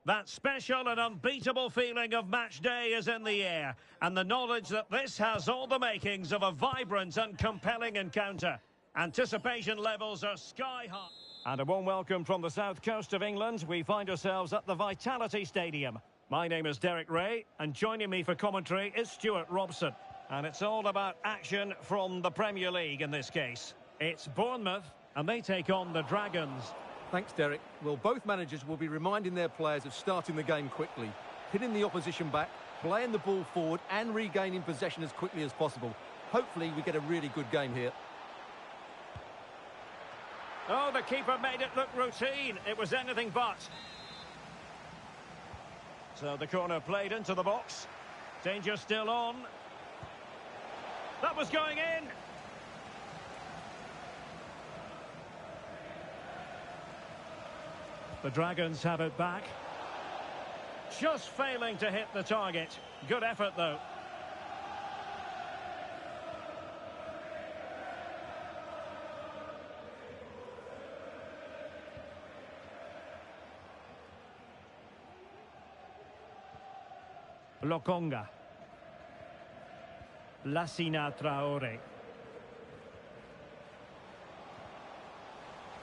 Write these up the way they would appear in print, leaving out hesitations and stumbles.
That special and unbeatable feeling of match day is in the air, and the knowledge that this has all the makings of a vibrant and compelling encounter. Anticipation levels are sky high. And a warm welcome from the south coast of England. We find ourselves at the Vitality Stadium. My name is Derek Ray, and joining me for commentary is Stuart Robson. And it's all about action from the Premier League in this case. It's Bournemouth, and they take on the Dragons. Thanks, Derek. Well, both managers will be reminding their players of starting the game quickly, hitting the opposition back, playing the ball forward and regaining possession as quickly as possible. Hopefully we get a really good game here. Oh, the keeper made it look routine. It was anything but. So the corner played into the box. Danger still on. That was going in. The Dragons have it back. Just failing to hit the target. Good effort, though. Lokonga. Lassina Traore.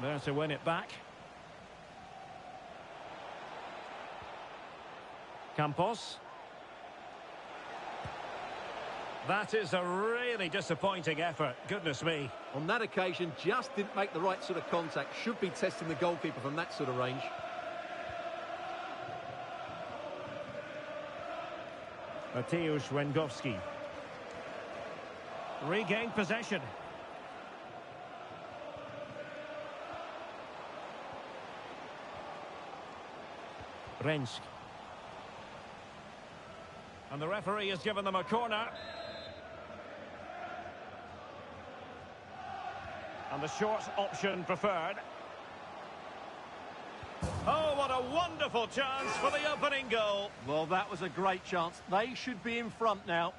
There to win it back. Campos. That is a really disappointing effort. Goodness me. On that occasion, just didn't make the right sort of contact. Should be testing the goalkeeper from that sort of range. Mateusz Łęgowski. Regained possession. Rensk. And the referee has given them a corner. And the short option preferred. Oh, what a wonderful chance for the opening goal. Well, that was a great chance. They should be in front now.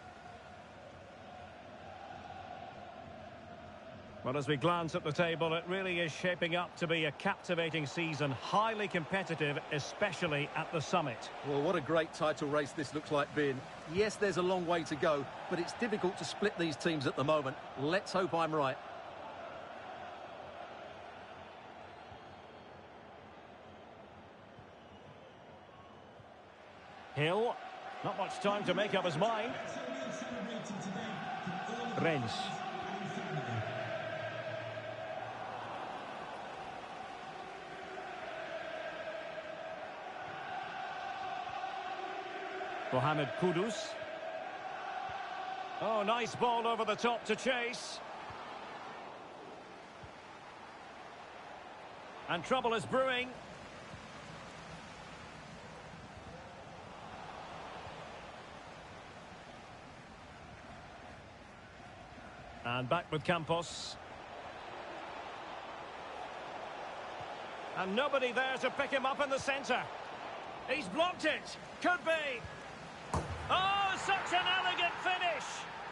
Well, as we glance at the table, it really is shaping up to be a captivating season, highly competitive, especially at the summit. Well, what a great title race this looks like being. Yes, there's a long way to go, but it's difficult to split these teams at the moment. Let's hope I'm right. Hill, not much time to make up his mind. Rennes. Mohamed Kudus. Oh, nice ball over the top to chase. And trouble is brewing. And back with Campos. And nobody there to pick him up in the centre. He's blocked it. Could be. Oh, such an elegant finish.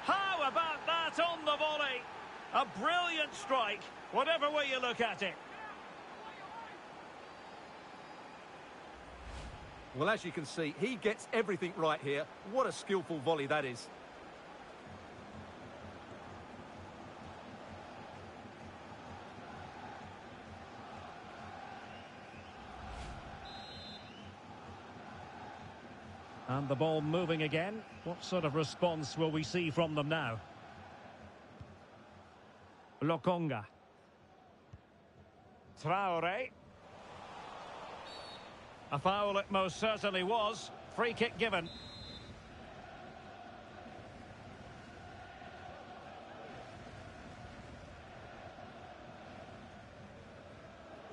How about that on the volley? A brilliant strike, whatever way you look at it. Well, as you can see, he gets everything right here. What a skillful volley that is. And the ball moving again. What sort of response will we see from them now? Lokonga. Traore. A foul it most certainly was. Free kick given.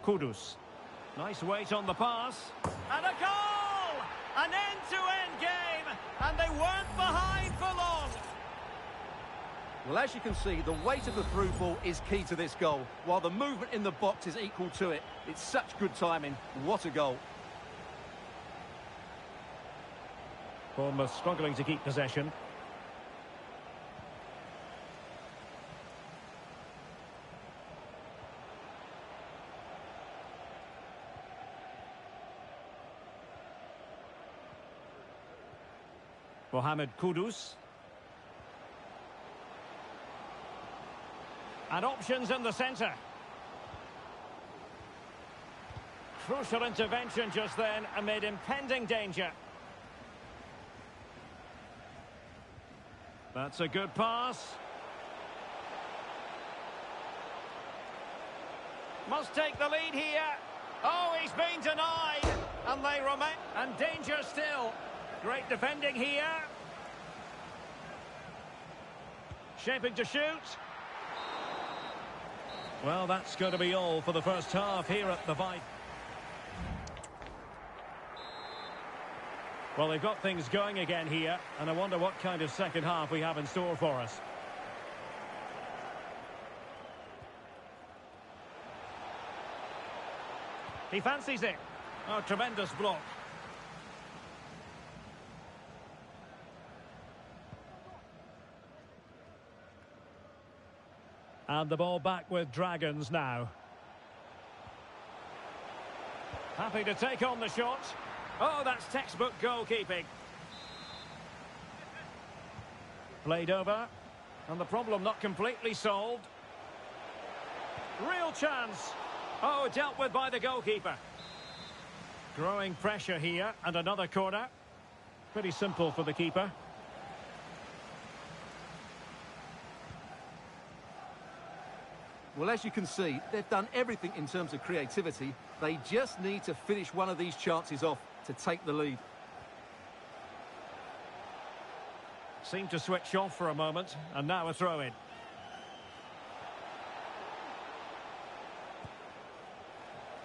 Kudus. Nice weight on the pass. And a goal! An end-to-end game, and they weren't behind for long. Well, as you can see, the weight of the through ball is key to this goal, while the movement in the box is equal to it. It's such good timing. What a goal. Bournemouth struggling to keep possession. Mohamed Kudus. And options in the centre. Crucial intervention just then amid impending danger. That's a good pass. Must take the lead here. Oh, he's been denied. And they remain. And danger still. Great defending here. Shaping to shoot. Well, that's going to be all for the first half here at the Vibe. Well, they've got things going again here, and I wonder what kind of second half we have in store for us. He fancies it. Oh, tremendous block. And the ball back with Dragons now. Happy to take on the shot. Oh, that's textbook goalkeeping. Played over. And the problem not completely solved. Real chance. Oh, dealt with by the goalkeeper. Growing pressure here, and another corner. Pretty simple for the keeper. Well, as you can see, they've done everything in terms of creativity. They just need to finish one of these chances off to take the lead. Seemed to switch off for a moment, and now a throw-in.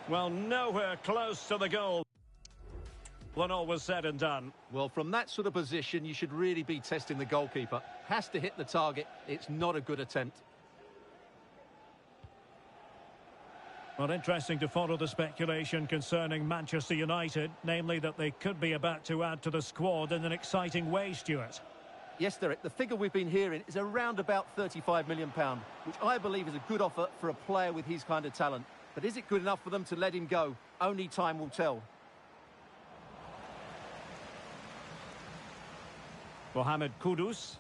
Well, nowhere close to the goal when all was said and done. Well, from that sort of position, you should really be testing the goalkeeper. Has to hit the target. It's not a good attempt. Well, interesting to follow the speculation concerning Manchester United, namely that they could be about to add to the squad in an exciting way, Stuart. Yes, Derek, the figure we've been hearing is around about £35 million, which I believe is a good offer for a player with his kind of talent. But is it good enough for them to let him go? Only time will tell. Mohamed Kudus.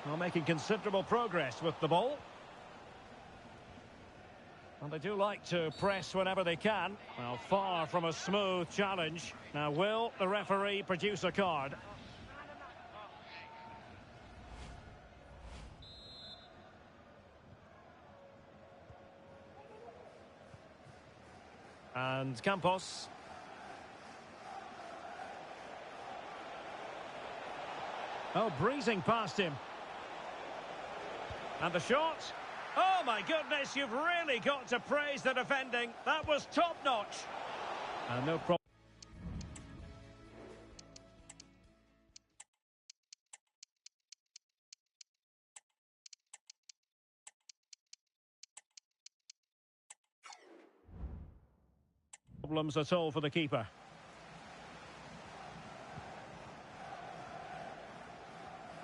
Well, making considerable progress with the ball. And they do like to press whenever they can. Well, far from a smooth challenge. Now, will the referee produce a card? And Campos. Oh, breezing past him. And the shot. Oh, my goodness, you've really got to praise the defending. That was top-notch. And no problem. Problems at all for the keeper.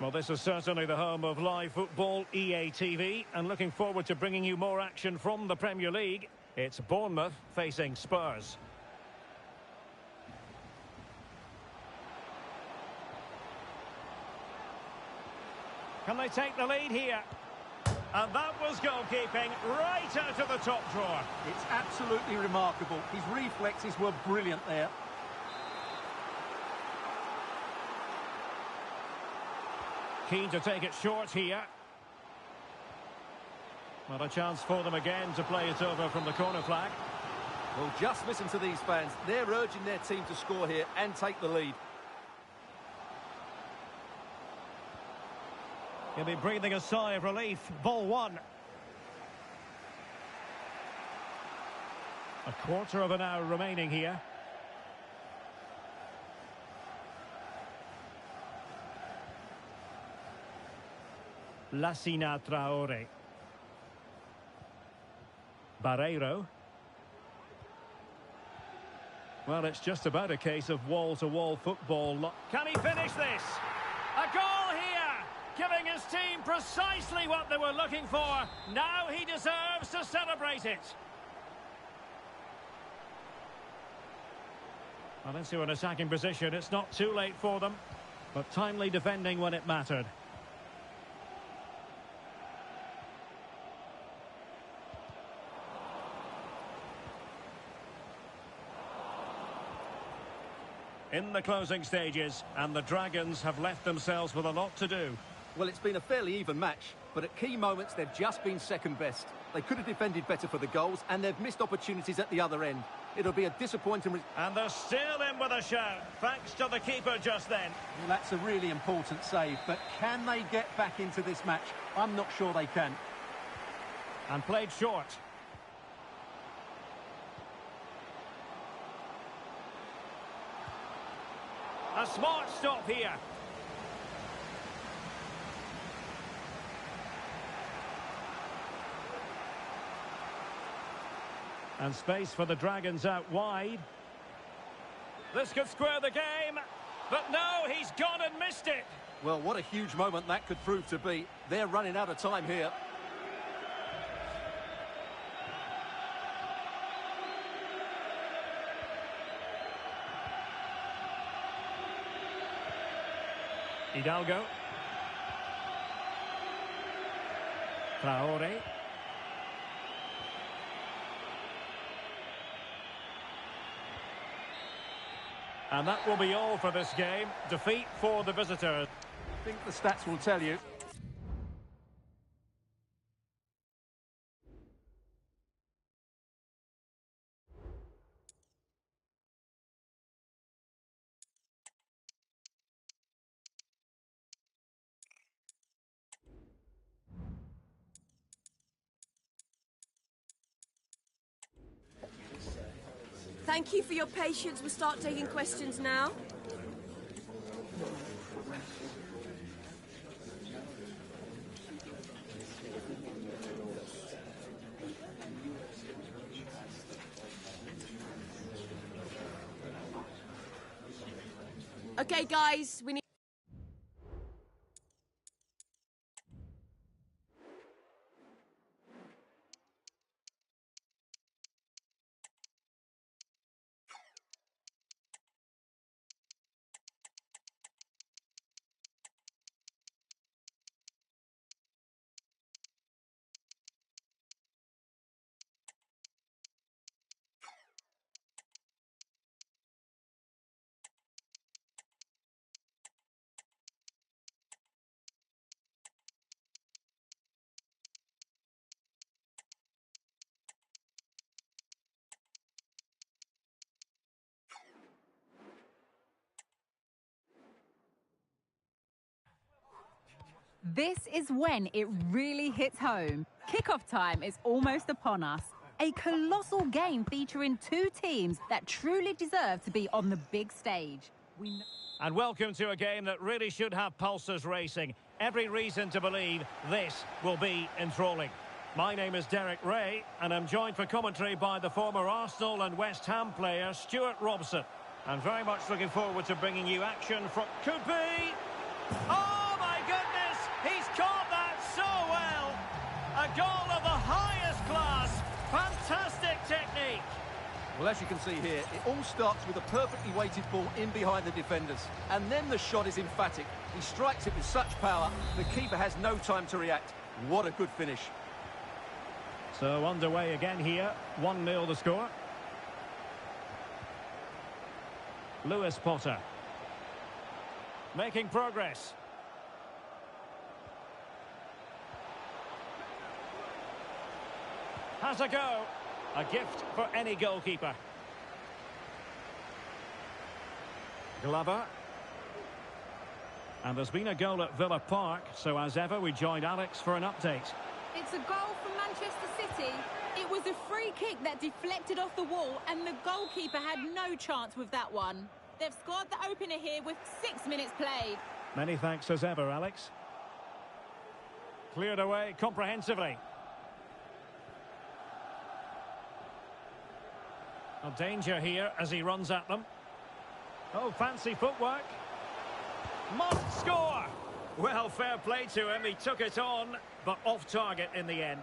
Well, this is certainly the home of live football, EA TV, and looking forward to bringing you more action from the Premier League. It's Bournemouth facing Spurs. Can they take the lead here? And that was goalkeeping right out of the top drawer. It's absolutely remarkable. His reflexes were brilliant there. Keen to take it short here. Well, a chance for them again to play it over from the corner flag. Well, just listen to these fans. They're urging their team to score here and take the lead. He'll be breathing a sigh of relief. Ball one. A quarter of an hour remaining here. Lassina Traore. Barreiro. Well, it's just about a case of wall-to-wall football. Can he finish this? A goal here, giving his team precisely what they were looking for. Now he deserves to celebrate it. Well, into an attacking position. It's not too late for them, but timely defending when it mattered. In the closing stages, and the Dragons have left themselves with a lot to do. Well, it's been a fairly even match, but at key moments they've just been second best. They could have defended better for the goals, and they've missed opportunities at the other end. It'll be a disappointing... And they're still in with a shout, thanks to the keeper just then. Well, that's a really important save, but can they get back into this match? I'm not sure they can. And played short. A smart stop here. And space for the Dragons out wide. This could square the game, but no, he's gone and missed it. Well, what a huge moment that could prove to be. They're running out of time here. Hidalgo. Traore. And that will be all for this game. Defeat for the visitors. I think the stats will tell you. Thank you for your patience. We'll start taking questions now. Okay, guys, we need... This is when it really hits home. Kickoff time is almost upon us. A colossal game featuring two teams that truly deserve to be on the big stage. And welcome to a game that really should have pulses racing. Every reason to believe this will be enthralling. My name is Derek Ray, and I'm joined for commentary by the former Arsenal and West Ham player, Stuart Robson. I'm very much looking forward to bringing you action from... Could be... Oh, my goodness! He's caught that so well! A goal of the highest class. Fantastic technique. Well, as you can see here, it all starts with a perfectly weighted ball in behind the defenders. And then the shot is emphatic. He strikes it with such power, the keeper has no time to react. What a good finish. So underway again here. 1-0 the score. Lewis Potter. Making progress. Has a go. A gift for any goalkeeper. Glover. And there's been a goal at Villa Park, so as ever we joined Alex for an update. It's a goal for Manchester City. It was a free kick that deflected off the wall, and the goalkeeper had no chance with that one. They've scored the opener here with 6 minutes played. Many thanks as ever, Alex. Cleared away comprehensively. A danger here as he runs at them. Oh, fancy footwork. Must score! Well, fair play to him. He took it on, but off target in the end.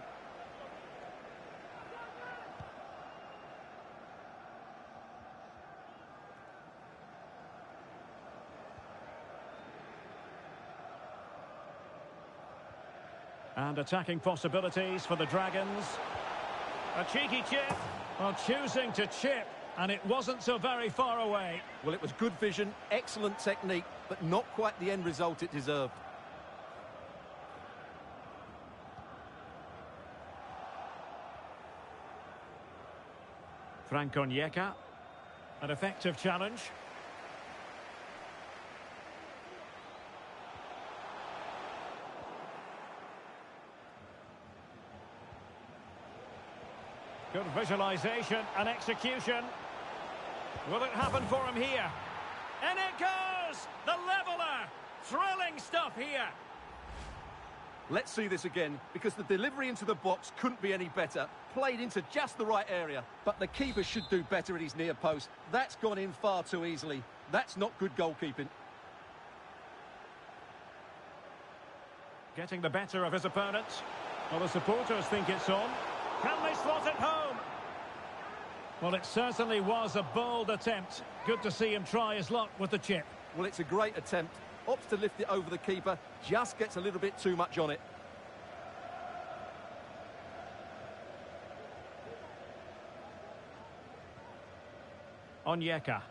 And attacking possibilities for the Dragons. A cheeky chip. Well, choosing to chip, and it wasn't so very far away. Well, it was good vision, excellent technique, but not quite the end result it deserved. Onyeka. An effective challenge. Good visualisation and execution. Will it happen for him here? And it goes! The leveller! Thrilling stuff here. Let's see this again, because the delivery into the box couldn't be any better. Played into just the right area, but the keeper should do better at his near post. That's gone in far too easily. That's not good goalkeeping. Getting the better of his opponents. Well, the supporters think it's on. Can they slot it home? Well, it certainly was a bold attempt. Good to see him try his luck with the chip. Well, it's a great attempt. Opts to lift it over the keeper, just gets a little bit too much on it. Onyeka.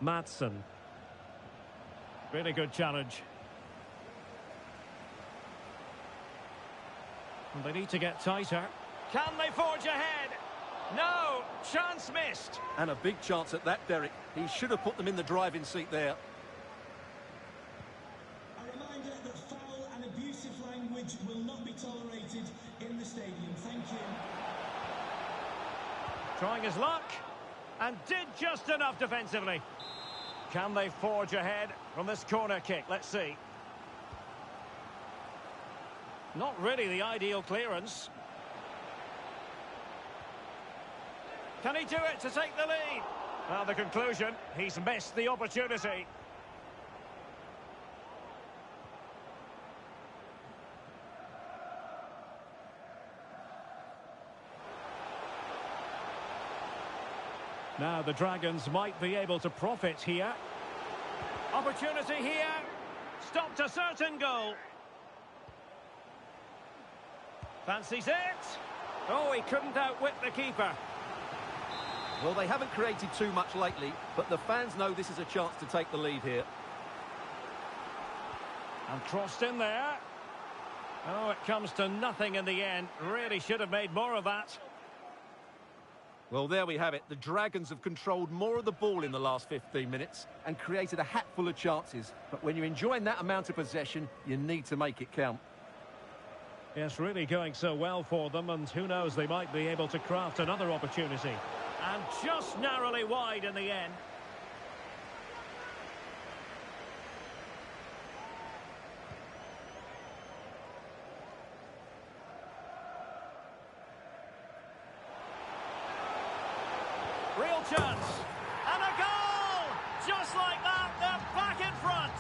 Mwn1. Really good challenge. And they need to get tighter. Can they forge ahead? No! Chance missed. And a big chance at that, Derek. He should have put them in the driving seat there. A reminder that foul and abusive language will not be tolerated in the stadium. Thank you. Trying his luck. And did just enough defensively. Can they forge ahead from this corner kick? Let's see. Not really the ideal clearance. Can he do it to take the lead? Well, the conclusion, he's missed the opportunity. Now the Dragons might be able to profit here. Opportunity here. Stopped a certain goal. Fancies it. Oh, he couldn't outwit the keeper. Well, they haven't created too much lately, but the fans know this is a chance to take the lead here. And crossed in there. Oh, it comes to nothing in the end. Really should have made more of that. Well, there we have it. The Dragons have controlled more of the ball in the last 15 minutes and created a hatful of chances. But when you're enjoying that amount of possession, you need to make it count. Yes, really going so well for them, and who knows, they might be able to craft another opportunity. And just narrowly wide in the end. Real chance. And a goal! Just like that, they're back in front.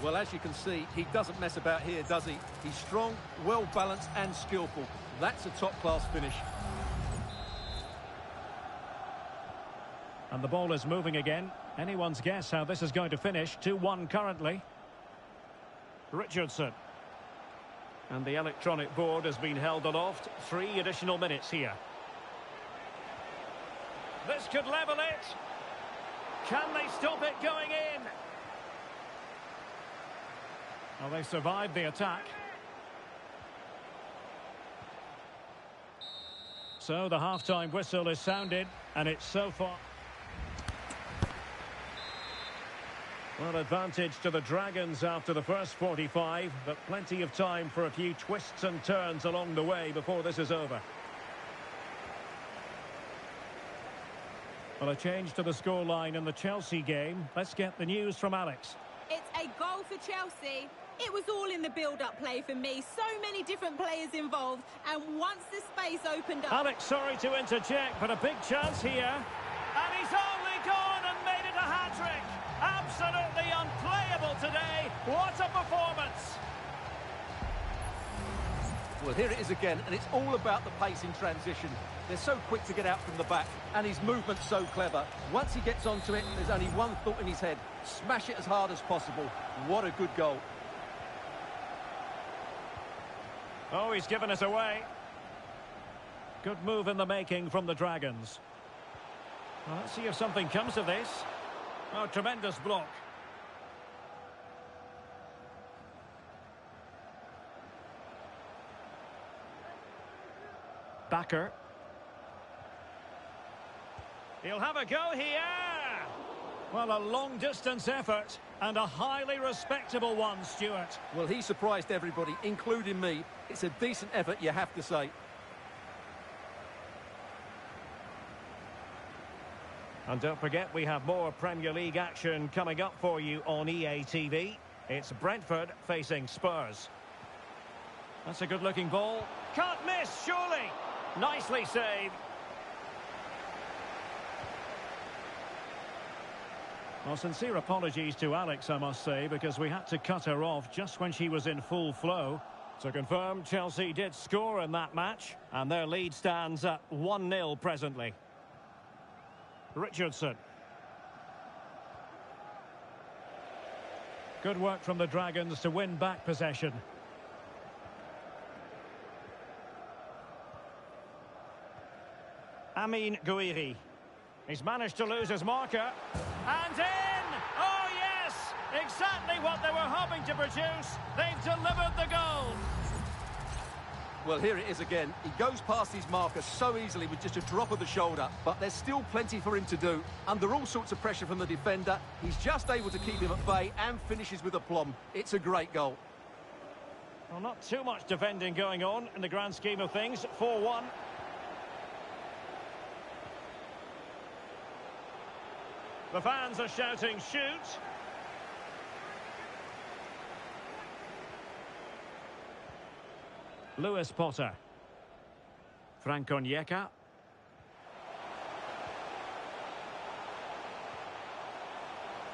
Well, as you can see, he doesn't mess about here, does he? He's strong, well-balanced and skillful. That's a top-class finish. And the ball is moving again. Anyone's guess how this is going to finish. 2-1 currently. Richardson. And the electronic board has been held aloft. 3 additional minutes here. This could level it. Can they stop it going in? Well, they survived the attack. So the half-time whistle is sounded, and it's so far. Well, advantage to the Dragons after the first 45, but plenty of time for a few twists and turns along the way before this is over. Well, a change to the scoreline in the Chelsea game. Let's get the news from Alex. It's a goal for Chelsea. It was all in the build-up play for me. So many different players involved. And once the space opened up... Alex, sorry to interject, but a big chance here. And he's only gone and made it a hat-trick. Absolutely unplayable today. What a performance. Well, here it is again, and it's all about the pace in transition. They're so quick to get out from the back, and his movement's so clever. Once he gets onto it, there's only one thought in his head: smash it as hard as possible. What a good goal. Oh, he's given us away. Good move in the making from the Dragons. Well, let's see if something comes of this. Oh, tremendous block. Backer. He'll have a go here. Well, a long-distance effort and a highly respectable one, Stuart. Well, he surprised everybody, including me. It's a decent effort, you have to say. And don't forget, we have more Premier League action coming up for you on EA TV. It's Brentford facing Spurs. That's a good-looking ball. Can't miss, surely. Nicely saved. Well, sincere apologies to Alex, I must say, because we had to cut her off just when she was in full flow. To confirm, Chelsea did score in that match, and their lead stands at 1-0 presently. Richardson. Good work from the Dragons to win back possession. Amin Gouiri. He's managed to lose his marker. And in! Oh, yes! Exactly what they were hoping to produce. They've delivered the goal. Well, here it is again. He goes past his marker so easily with just a drop of the shoulder, but there's still plenty for him to do. Under all sorts of pressure from the defender, he's just able to keep him at bay and finishes with aplomb. It's a great goal. Well, not too much defending going on in the grand scheme of things. 4-1. The fans are shouting, shoot. Lewis Potter. Frank Onyeka.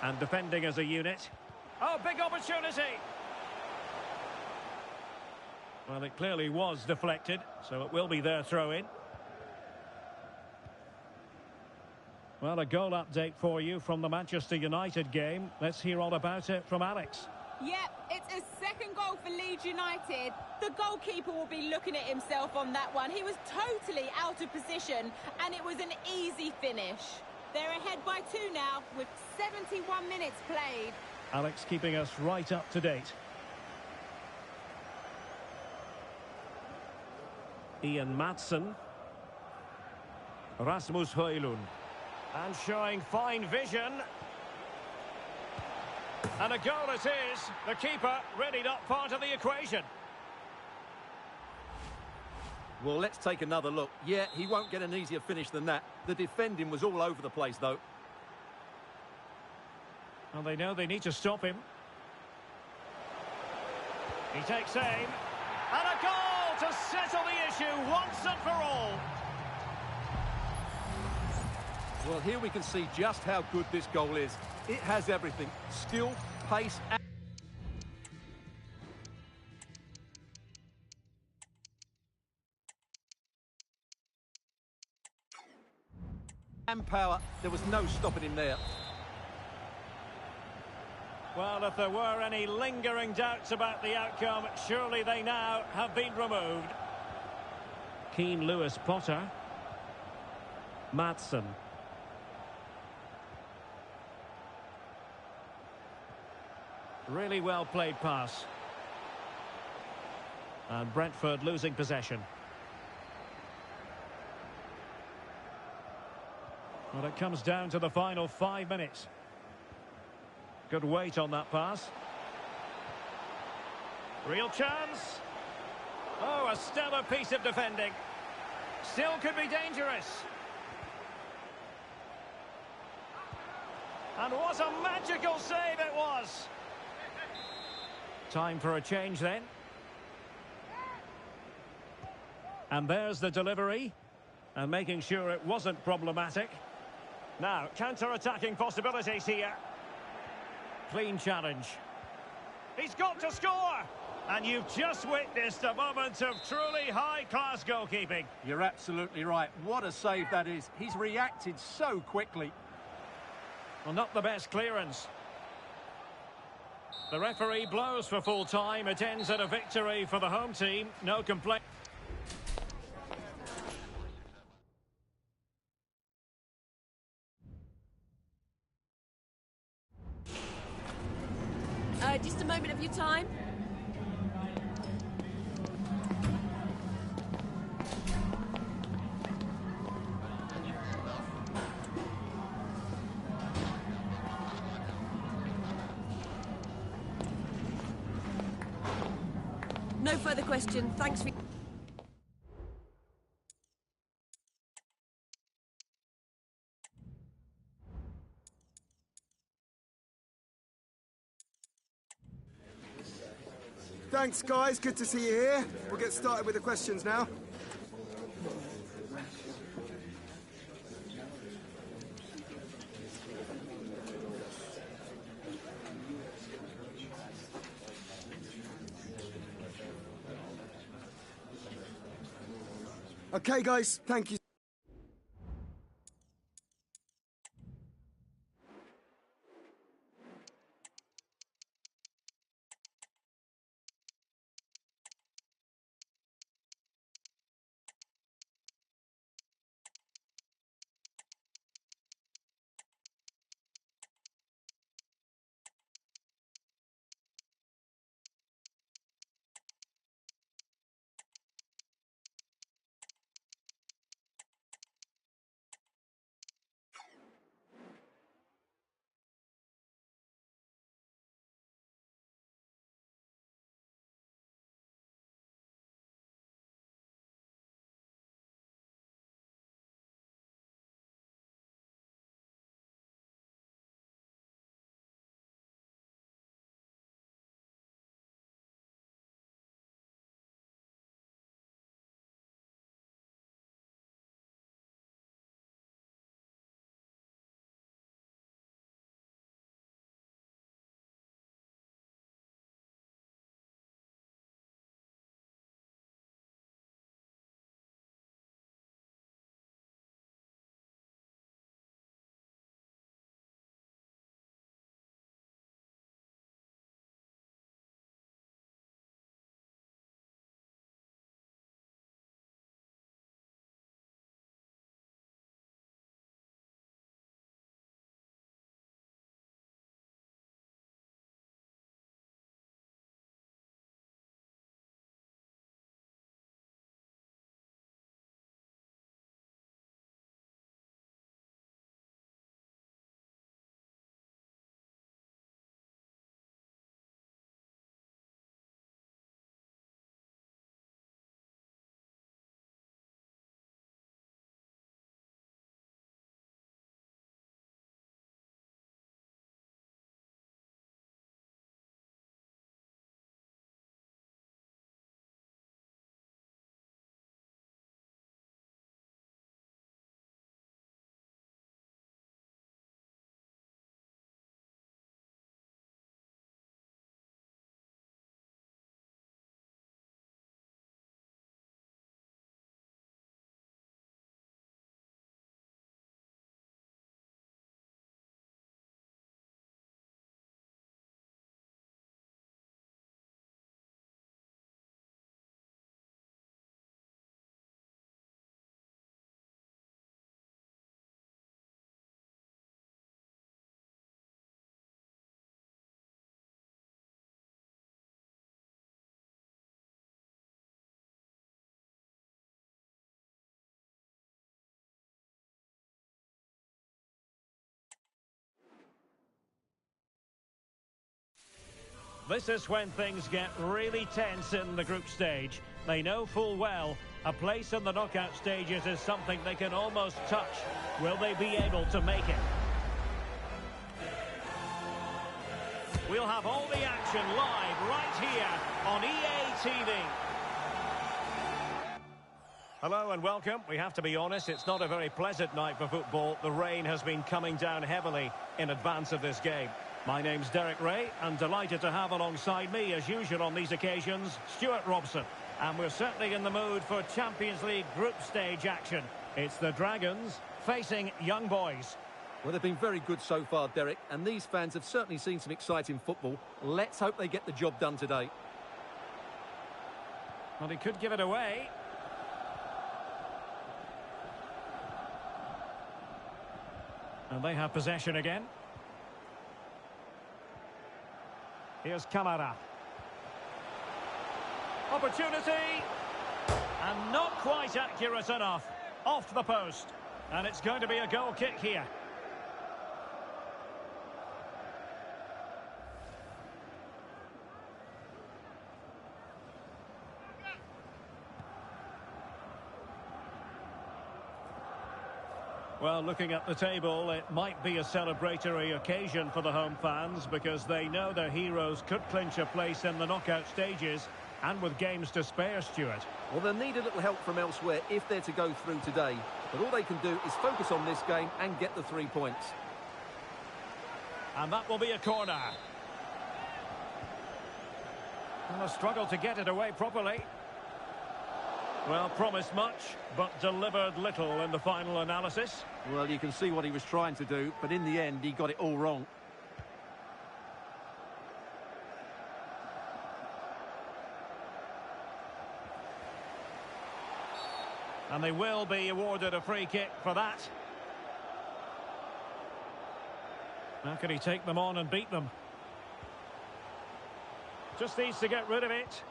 And defending as a unit. Oh, big opportunity. Well, it clearly was deflected, so it will be their throw-in. Well, a goal update for you from the Manchester United game. Let's hear all about it from Alex. Yep, it's a second goal for Leeds United. The goalkeeper will be looking at himself on that one. He was totally out of position, and it was an easy finish. They're ahead by 2 now, with 71 minutes played. Alex keeping us right up to date. Ian Maatsen. Rasmus Højlund. And showing fine vision. And a goal it is. The keeper really not part of the equation. Well, let's take another look. Yeah, he won't get an easier finish than that. The defending was all over the place, though. Well, they know they need to stop him. He takes aim. And a goal to settle the issue once and for all. Well, here we can see just how good this goal is. It has everything. Skill, pace, and power. There was no stopping him there. Well, if there were any lingering doubts about the outcome, surely they now have been removed. Keen Lewis Potter. Maatsen. Really well played pass. And Brentford losing possession. Well, it comes down to the final 5 minutes. Good weight on that pass. Real chance. Oh, a stellar piece of defending. Still could be dangerous. And what a magical save it was. Time for a change then. And there's the delivery. And making sure it wasn't problematic. Now, counter-attacking possibilities here. Clean challenge. He's got to score! And you've just witnessed a moment of truly high-class goalkeeping. You're absolutely right. What a save that is. He's reacted so quickly. Well, not the best clearance. The referee blows for full time. It ends at a victory for the home team. No complaint. Just a moment of your time. No further question. Thanks for... Thanks, guys. Good to see you here. We'll get started with the questions now. Okay, guys. Thank you. This is when things get really tense in the group stage. They know full well a place in the knockout stages is something they can almost touch. Will they be able to make it? We'll have all the action live right here on EA TV. Hello and welcome. We have to be honest, it's not a very pleasant night for football. The rain has been coming down heavily in advance of this game. My name's Derek Ray, and delighted to have alongside me, as usual on these occasions, Stuart Robson. And we're certainly in the mood for Champions League group stage action. It's the Dragons facing Young Boys. Well, they've been very good so far, Derek, and these fans have certainly seen some exciting football. Let's hope they get the job done today. Well, he could give it away. And they have possession again. Here's Kamara. Opportunity! And not quite accurate enough. Off the post. And it's going to be a goal kick here. Well, looking at the table, it might be a celebratory occasion for the home fans because they know their heroes could clinch a place in the knockout stages, and with games to spare, Stuart. Well, they'll need a little help from elsewhere if they're to go through today. But all they can do is focus on this game and get the 3 points. And that will be a corner. And a struggle to get it away properly. Well, promised much, but delivered little in the final analysis. Well, you can see what he was trying to do, but in the end, he got it all wrong. And they will be awarded a free kick for that. How can he take them on and beat them? Just needs to get rid of it.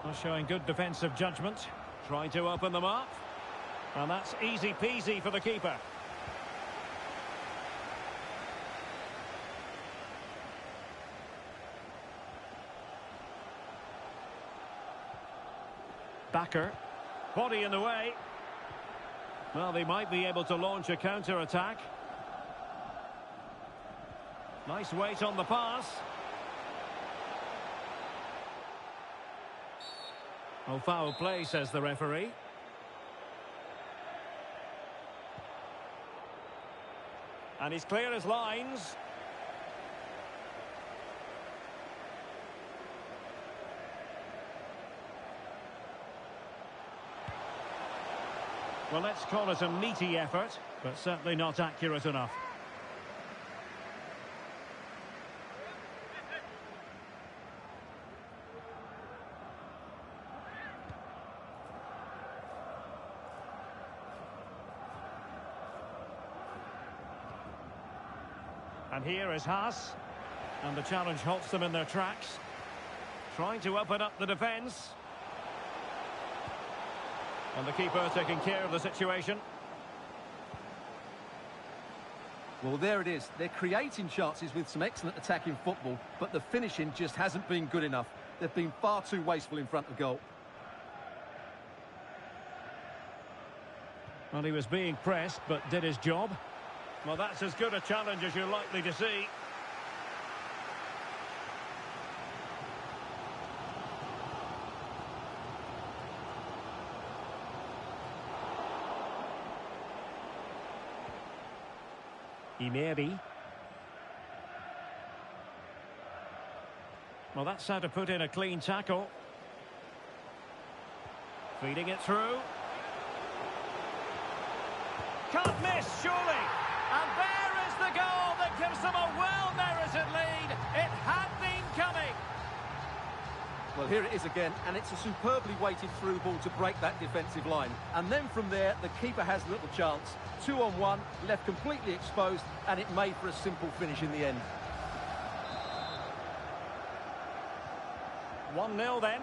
Well, showing good defensive judgment. Trying to open them up. And that's easy peasy for the keeper. Backer. Body in the way. Well, they might be able to launch a counter-attack. Nice weight on the pass. Oh, foul play, says the referee. And he's clear as lines. Well, let's call it a meaty effort, but certainly not accurate enough. And here is Haas. And the challenge halts them in their tracks. Trying to open up the defence. And the keeper taking care of the situation. Well, there it is. They're creating chances with some excellent attacking football, but the finishing just hasn't been good enough. They've been far too wasteful in front of goal. Well, he was being pressed, but did his job. Well, that's as good a challenge as you're likely to see. Imeri. Well, that's how to put in a clean tackle. Feeding it through. Can't miss, surely. And there is the goal that gives them a well-merited lead. It had been coming. Well, here it is again, and it's a superbly weighted through ball to break that defensive line. And then from there, the keeper has little chance. 2-on-1, left completely exposed, and it made for a simple finish in the end. 1-0 then.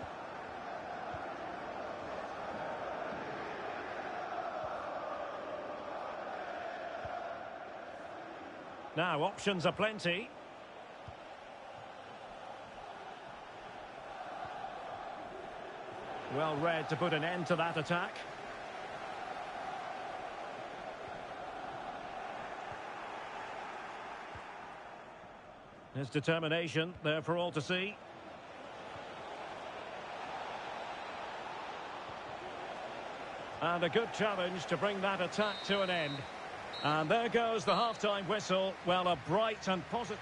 Now, options are plenty. Well read to put an end to that attack. His determination there for all to see. And a good challenge to bring that attack to an end. And there goes the half-time whistle. Well, a bright and positive...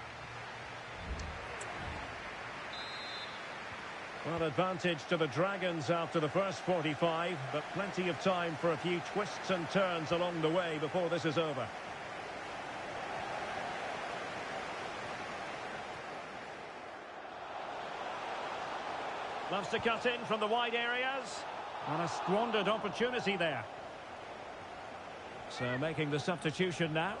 Well, advantage to the Dragons after the first 45, but plenty of time for a few twists and turns along the way before this is over. Loves to cut in from the wide areas. And a squandered opportunity there. So making the substitution now.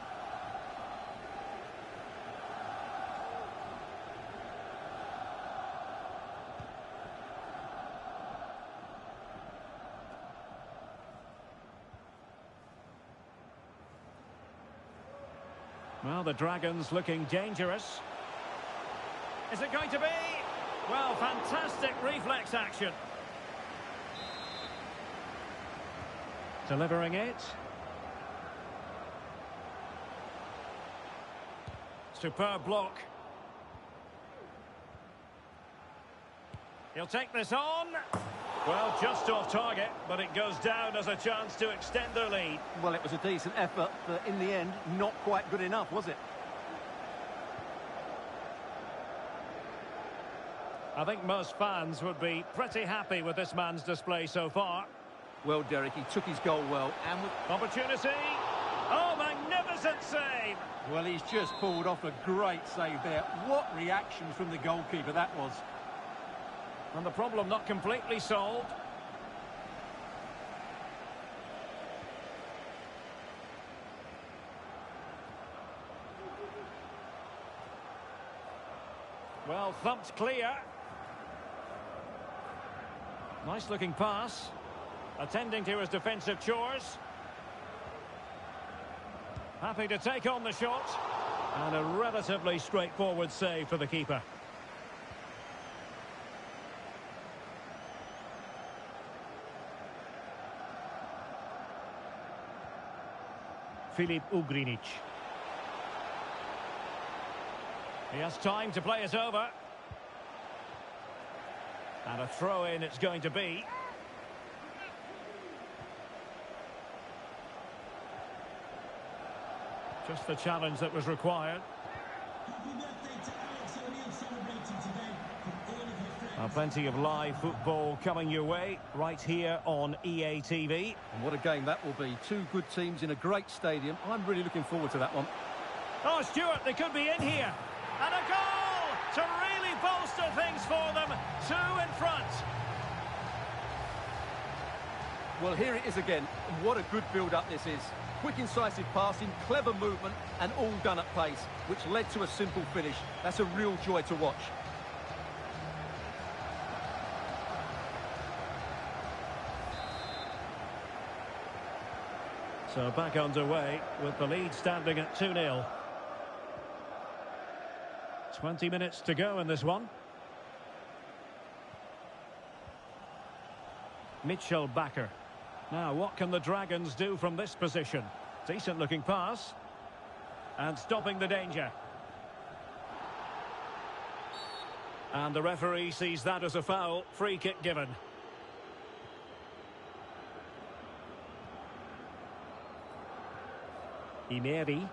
Well, the Dragons looking dangerous. Is it going to be? Well, fantastic reflex action. Delivering it. Superb block. He'll take this on. Well, just off target, but it goes down as a chance to extend their lead. Well, it was a decent effort, but in the end, not quite good enough, was it? I think most fans would be pretty happy with this man's display so far. Well, Derek, he took his goal well, and with... Opportunity. Oh, magnificent save. Well, he's just pulled off a great save there. What reaction from the goalkeeper that was. And the problem not completely solved. Well, thumped clear. Nice looking pass. Attending to his defensive chores. Happy to take on the shot. And a relatively straightforward save for the keeper. Filip Ugrinic. He has time to play it over. And a throw-in it's going to be. Just the challenge that was required. Happy birthday to Alex O'Neill celebrating today from all of your friends. Plenty of live football coming your way right here on EA TV. And what a game that will be. Two good teams in a great stadium. I'm really looking forward to that one. Oh, Stuart, they could be in here. And a goal to really bolster things for them. 2 in front. Well, here it is again. What a good build-up this is. Quick, incisive passing, clever movement, and all done at pace, which led to a simple finish. That's a real joy to watch. So back underway with the lead standing at 2-0. 20 minutes to go in this one. Mitchell Bakker. Now, what can the Dragons do from this position? Decent looking pass. And stopping the danger. And the referee sees that as a foul. Free kick given. Imeri.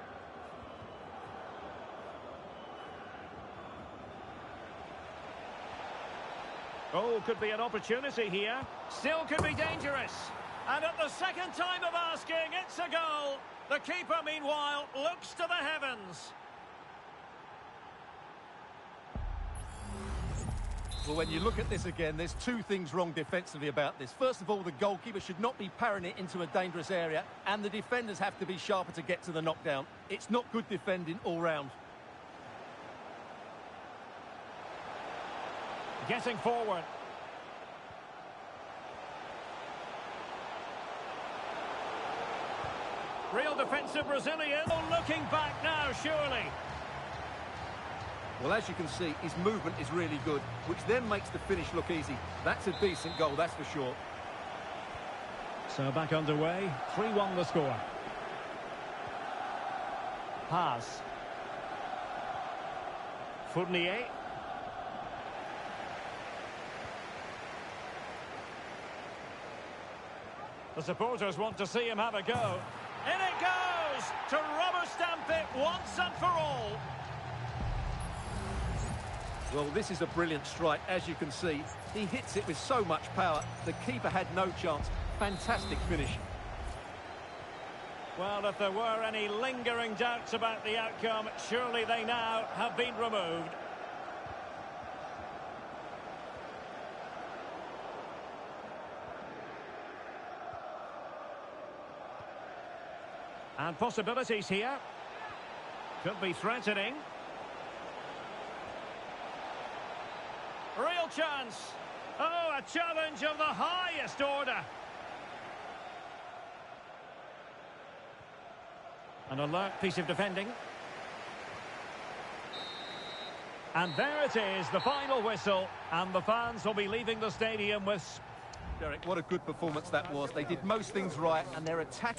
Oh, could be an opportunity here. Still could be dangerous. And at the second time of asking, it's a goal. The keeper, meanwhile, looks to the heavens. Well, when you look at this again, there's two things wrong defensively about this. First of all, the goalkeeper should not be parrying it into a dangerous area, and the defenders have to be sharper to get to the knockdown. It's not good defending all round. Getting forward. Real defensive Brazilian. Oh, looking back now, surely. Well, as you can see, his movement is really good, which then makes the finish look easy. That's a decent goal, that's for sure. So back underway. 3-1 the score. Pass. Fournier. The supporters want to see him have a go. In it goes! To rubber stamp it once and for all. Well, this is a brilliant strike, as you can see. He hits it with so much power. The keeper had no chance. Fantastic finish. Well, if there were any lingering doubts about the outcome, surely they now have been removed. And possibilities here. Could be threatening. Real chance. Oh, a challenge of the highest order. An alert piece of defending. And there it is, the final whistle. And the fans will be leaving the stadium with... Derek, what a good performance that was. They did most things right, and their attack...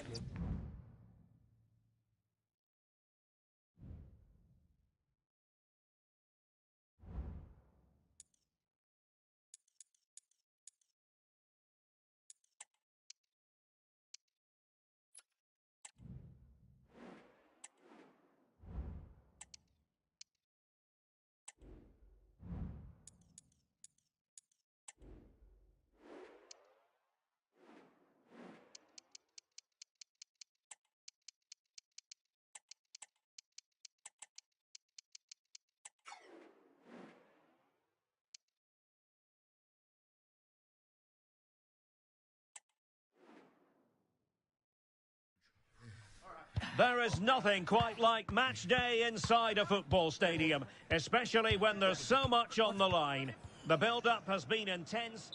There is nothing quite like match day inside a football stadium, especially when there's so much on the line. The build-up has been intense,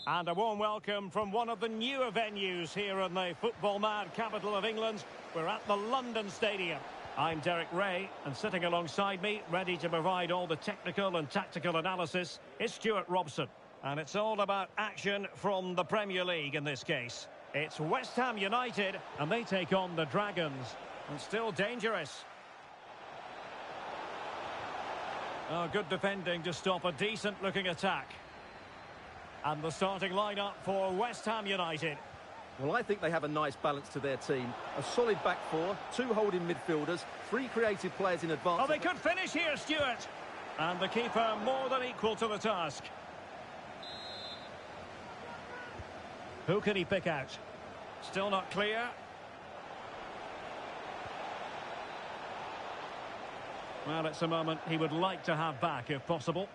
and a warm welcome from one of the newer venues here in the football-mad capital of England. We're at the London Stadium. I'm Derek Ray, and sitting alongside me, ready to provide all the technical and tactical analysis, is Stuart Robson. And it's all about action from the Premier League in this case. It's West Ham United, and they take on the Dragons. And still dangerous. Oh, good defending to stop a decent-looking attack. And the starting lineup for West Ham United. Well, I think they have a nice balance to their team. A solid back four, two holding midfielders, three creative players in advance. Oh, they could finish here, Stuart. And the keeper more than equal to the task. Who can he pick out? Still not clear. Well, it's a moment he would like to have back, if possible.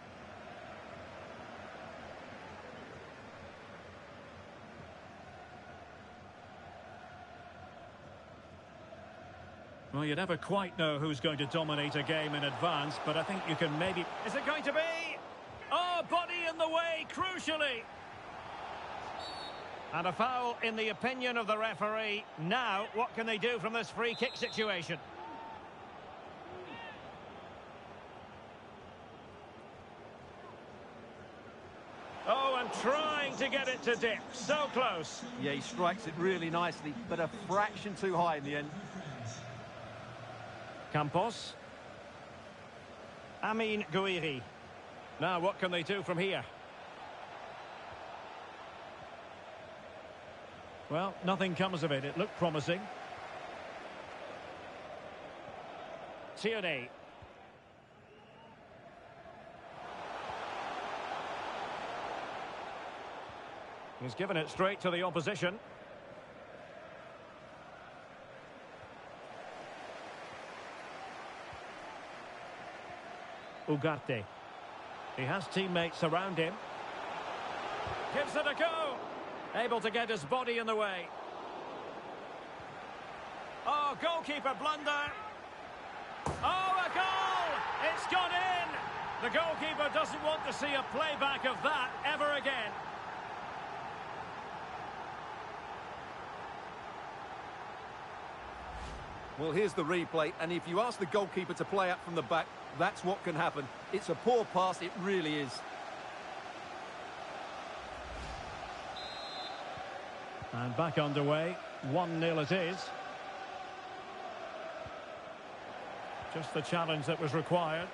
Well, you never quite know who's going to dominate a game in advance, but I think you can maybe... Is it going to be? Oh, body in the way, crucially. And a foul in the opinion of the referee. Now, what can they do from this free kick situation? Oh, and trying to get it to dip. So close. Yeah, he strikes it really nicely, but a fraction too high in the end. Campos. Amin Gouiri. Now, what can they do from here? Well, nothing comes of it. It looked promising. Tierney. He's given it straight to the opposition. Ugarte. He has teammates around him. Gives it a go. Able to get his body in the way. Oh, goalkeeper blunder. Oh, a goal! It's gone in! The goalkeeper doesn't want to see a playback of that ever again. Well, here's the replay, and if you ask the goalkeeper to play up from the back, that's what can happen. It's a poor pass, it really is. And back underway, 1-0 it is. Just the challenge that was required.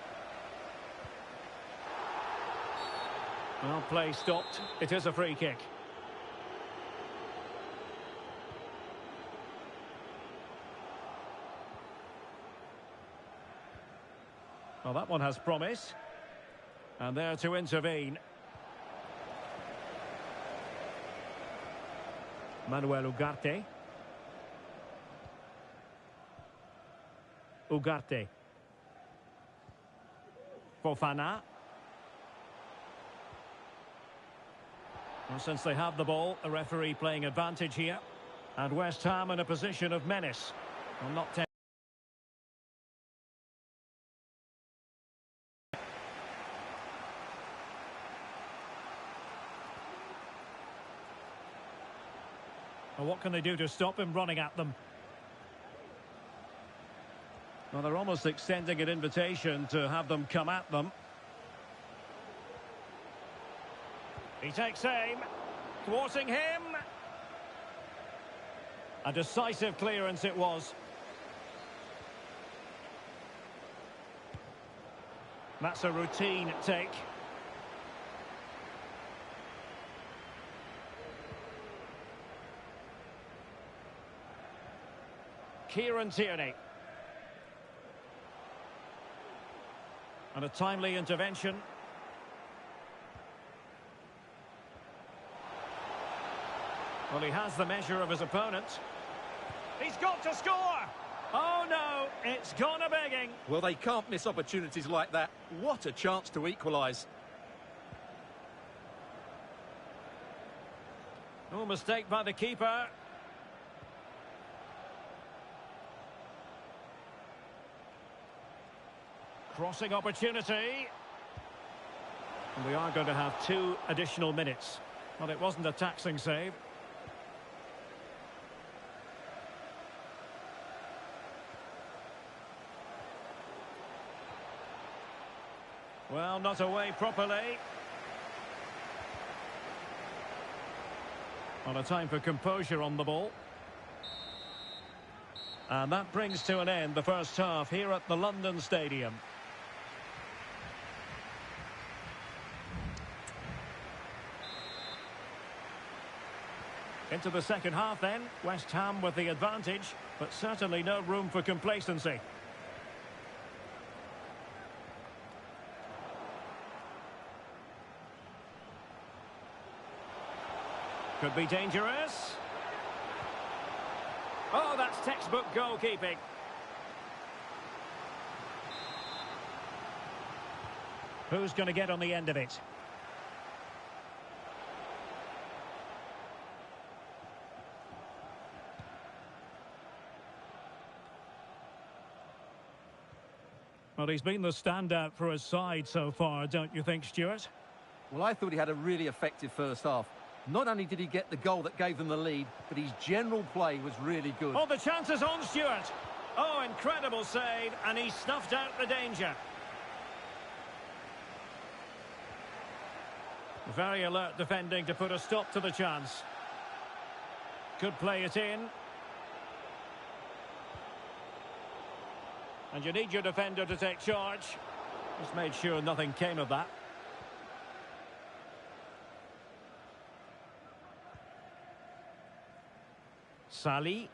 Well, play stopped. It is a free kick. Well, that one has promise. And there to intervene. Manuel Ugarte. Ugarte. Fofana. Well, since they have the ball, the referee playing advantage here. And West Ham in a position of menace. Well, not well, what can they do to stop him running at them? Well, they're almost extending an invitation to have them come at them. He takes aim, thwarting him. A decisive clearance it was. That's a routine take. Kieran Tierney. And a timely intervention. Well, he has the measure of his opponent. He's got to score! Oh no, it's gone a begging. Well, they can't miss opportunities like that. What a chance to equalise. No mistake by the keeper. Crossing opportunity. And we are going to have 2 additional minutes. Well, it wasn't a taxing save. Well, not away properly. On a time for composure on the ball. And that brings to an end the first half here at the London Stadium. Into the second half then, West Ham with the advantage, but certainly no room for complacency. Could be dangerous. Oh, that's textbook goalkeeping. Who's going to get on the end of it? Well, he's been the standout for his side so far, don't you think, Stuart? Well, I thought he had a really effective first half. Not only did he get the goal that gave them the lead, but his general play was really good. Oh, the chance is on, Stuart. Oh, incredible save, and he snuffed out the danger. Very alert defending to put a stop to the chance. Could play it in. And you need your defender to take charge. Just made sure nothing came of that. Sali.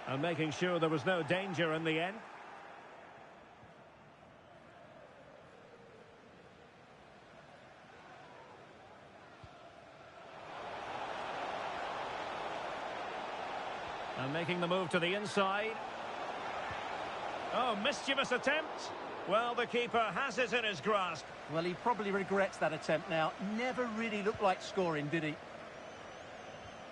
And making sure there was no danger in the end. And making the move to the inside. Oh, mischievous attempt. Well, the keeper has it in his grasp. Well, he probably regrets that attempt now. Never really looked like scoring, did he?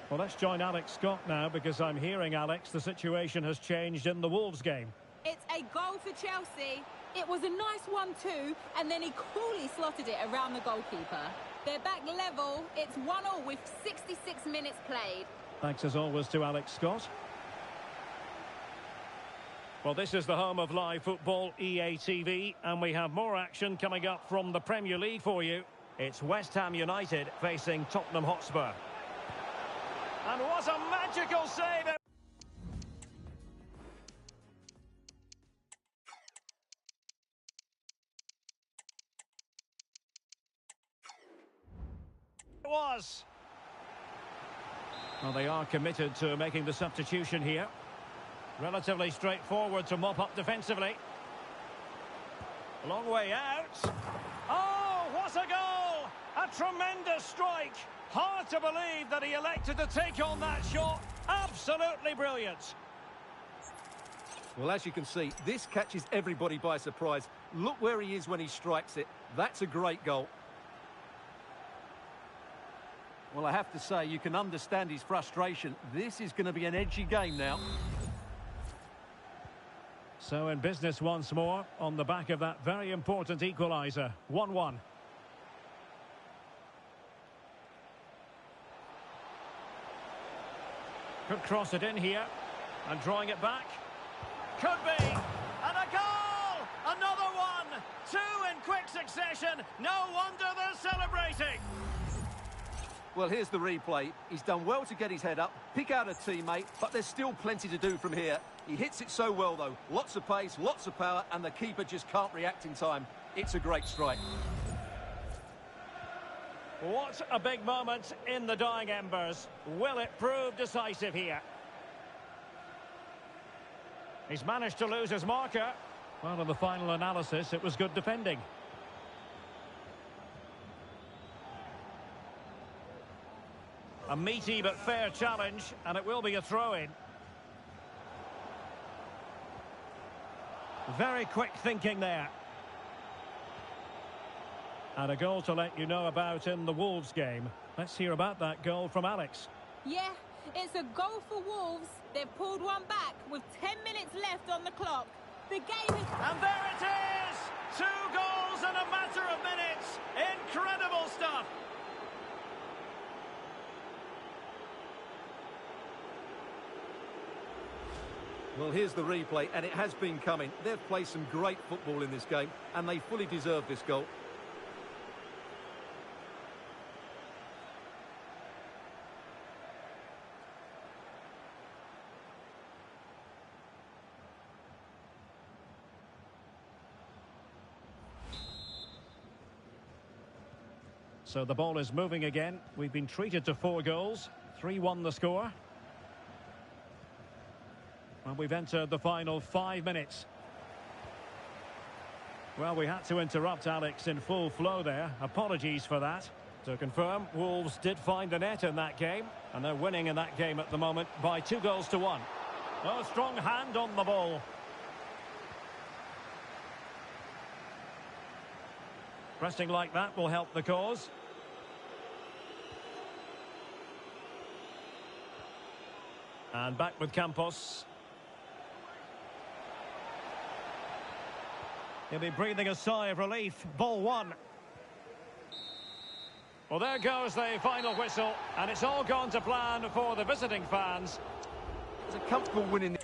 Well, let's join Alex Scott now, because I'm hearing, Alex, the situation has changed in the Wolves game. It's a goal for Chelsea. It was a nice one too, and then he coolly slotted it around the goalkeeper. They're back level. It's 1-1 with 66 minutes played. Thanks as always to Alex Scott. Well, this is the home of live football, EA TV, and we have more action coming up from the Premier League for you. It's West Ham United facing Tottenham Hotspur. And what a magical save! It was. Well, they are committed to making the substitution here. Relatively straightforward to mop up defensively. A long way out. Oh, what a goal! A tremendous strike. Hard to believe that he elected to take on that shot. Absolutely brilliant. Well, as you can see, this catches everybody by surprise. Look where he is when he strikes it. That's a great goal. Well, I have to say, you can understand his frustration. This is going to be an edgy game now. So in business once more, on the back of that very important equaliser. 1-1. Could cross it in here. And drawing it back. Could be. And a goal! Another one! Two in quick succession. No wonder they're celebrating. Well, here's the replay. He's done well to get his head up, pick out a teammate, but there's still plenty to do from here. He hits it so well, though. Lots of pace, lots of power, and the keeper just can't react in time. It's a great strike. What a big moment in the dying embers. Will it prove decisive here? He's managed to lose his marker. Well, in the final analysis, it was good defending. A meaty but fair challenge, and it will be a throw-in. Very quick thinking there. And a goal to let you know about in the Wolves game. Let's hear about that goal from Alex. Yeah, it's a goal for Wolves. They've pulled one back with 10 minutes left on the clock. The game is... And there it is! 2 goals in a matter of minutes. Incredible stuff. Well, here's the replay, and it has been coming. They've played some great football in this game, and they fully deserve this goal. So the ball is moving again. We've been treated to 4 goals. 3-1 the score. And we've entered the final 5 minutes. Well, we had to interrupt Alex in full flow there. Apologies for that. To confirm, Wolves did find the net in that game, and they're winning in that game at the moment by 2-1. Oh, strong hand on the ball. Pressing like that will help the cause. And back with Campos. He'll be breathing a sigh of relief. Ball 1. Well, there goes the final whistle, and it's all gone to plan for the visiting fans. It's a comfortable win in the...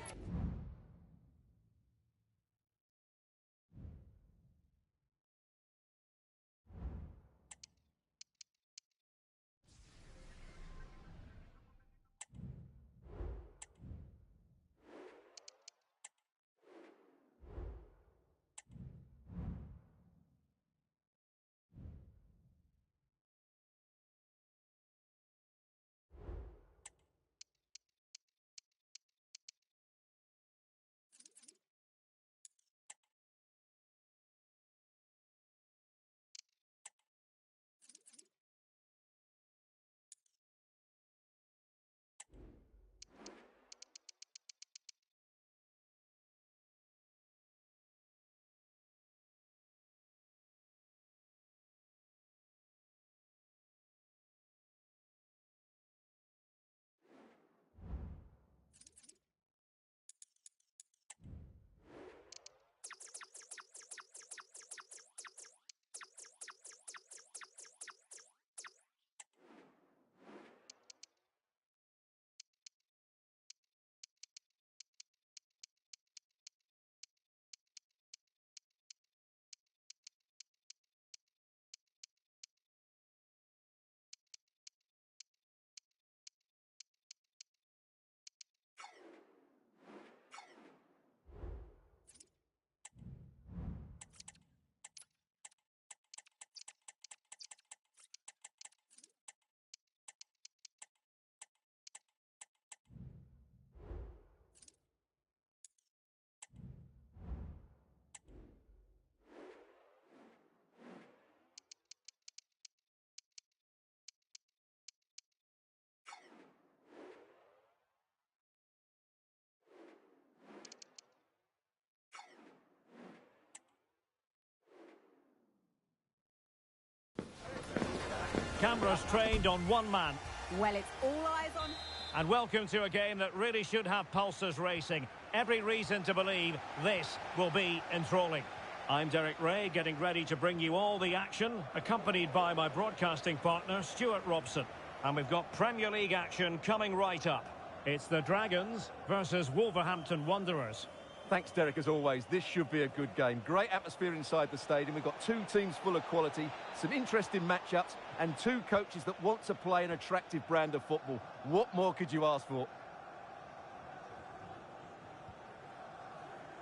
Cameras trained on one man. Well, it's all eyes on... And welcome to a game that really should have pulses racing. Every reason to believe this will be enthralling. I'm Derek Ray, getting ready to bring you all the action, accompanied by my broadcasting partner, Stuart Robson. And we've got Premier League action coming right up. It's the Dragons versus Wolverhampton Wanderers. Thanks, Derek, as always. This should be a good game. Great atmosphere inside the stadium. We've got two teams full of quality, some interesting matchups, and two coaches that want to play an attractive brand of football. What more could you ask for?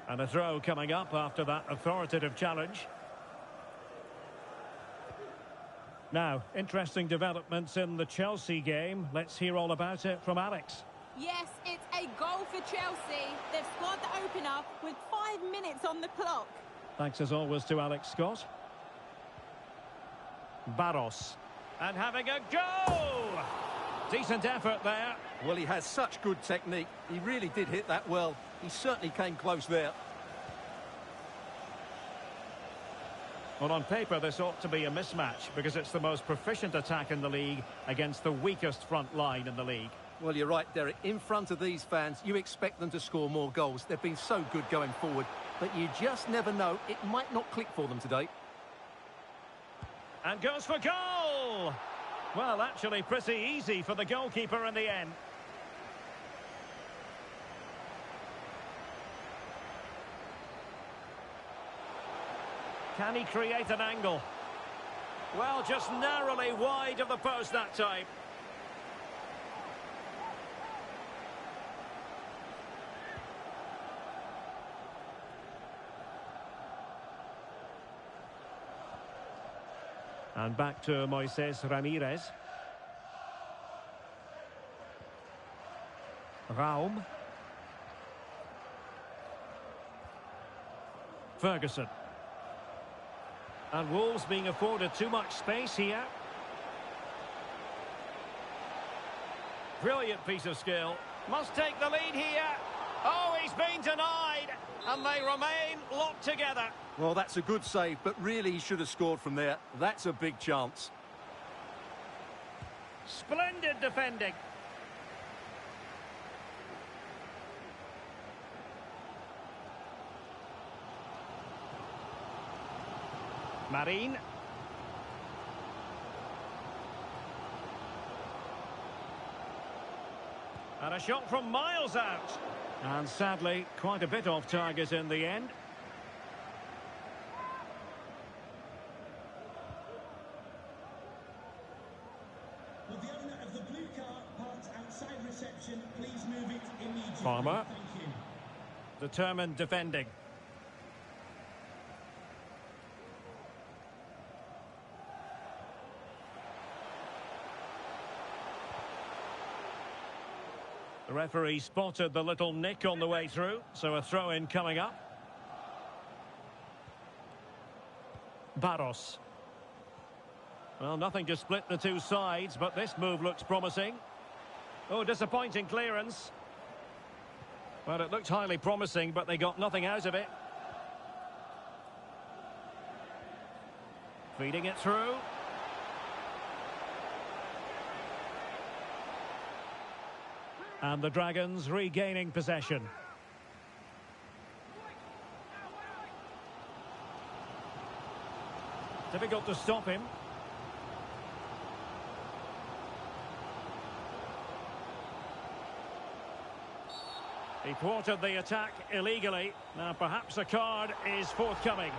And a throw coming up after that authoritative challenge. Now, interesting developments in the Chelsea game. Let's hear all about it from Alex. Yes, it's a goal for Chelsea. They've scored the opener with 5 minutes on the clock. Thanks as always to Alex Scott. Barros. And having a go! Decent effort there. Well, he has such good technique. He really did hit that well. He certainly came close there. Well, on paper, this ought to be a mismatch because it's the most proficient attack in the league against the weakest front line in the league. Well, you're right, Derek. In front of these fans, you expect them to score more goals. They've been so good going forward, but you just never know. It might not click for them today. And goes for goal! Well, actually pretty easy for the goalkeeper in the end. Can he create an angle? Well, just narrowly wide of the post that time. And back to Moises Ramirez. Raum. Ferguson. And Wolves being afforded too much space here. Brilliant piece of skill. Must take the lead here. Oh, he's been denied. And they remain locked together. Well, that's a good save, but really he should have scored from there. That's a big chance. Splendid defending. Marine. And a shot from miles out. And sadly, quite a bit off target in the end. Would the owner of the blue car parked outside reception please move it immediately? Farmer. Thank you. Determined defending. The referee spotted the little nick on the way through, so a throw-in coming up. Barros. Well, nothing to split the two sides, but this move looks promising. Oh, disappointing clearance. Well, it looked highly promising, but they got nothing out of it. Feeding it through. And the Dragons regaining possession. Difficult to stop him. He thwarted the attack illegally. Now perhaps a card is forthcoming.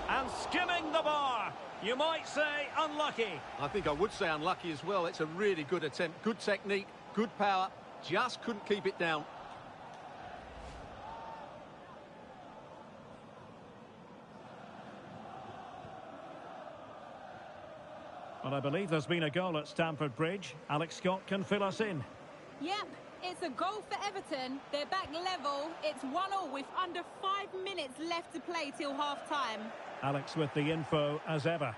And skimming the bar. You might say unlucky. I think I would say unlucky as well. It's a really good attempt. Good technique, good power. Just couldn't keep it down. Well, I believe there's been a goal at Stamford Bridge. Alex Scott can fill us in. Yep, It's a goal for Everton. They're back level. It's 1-1 with under 5 minutes left to play till half-time. Alex with the info as ever.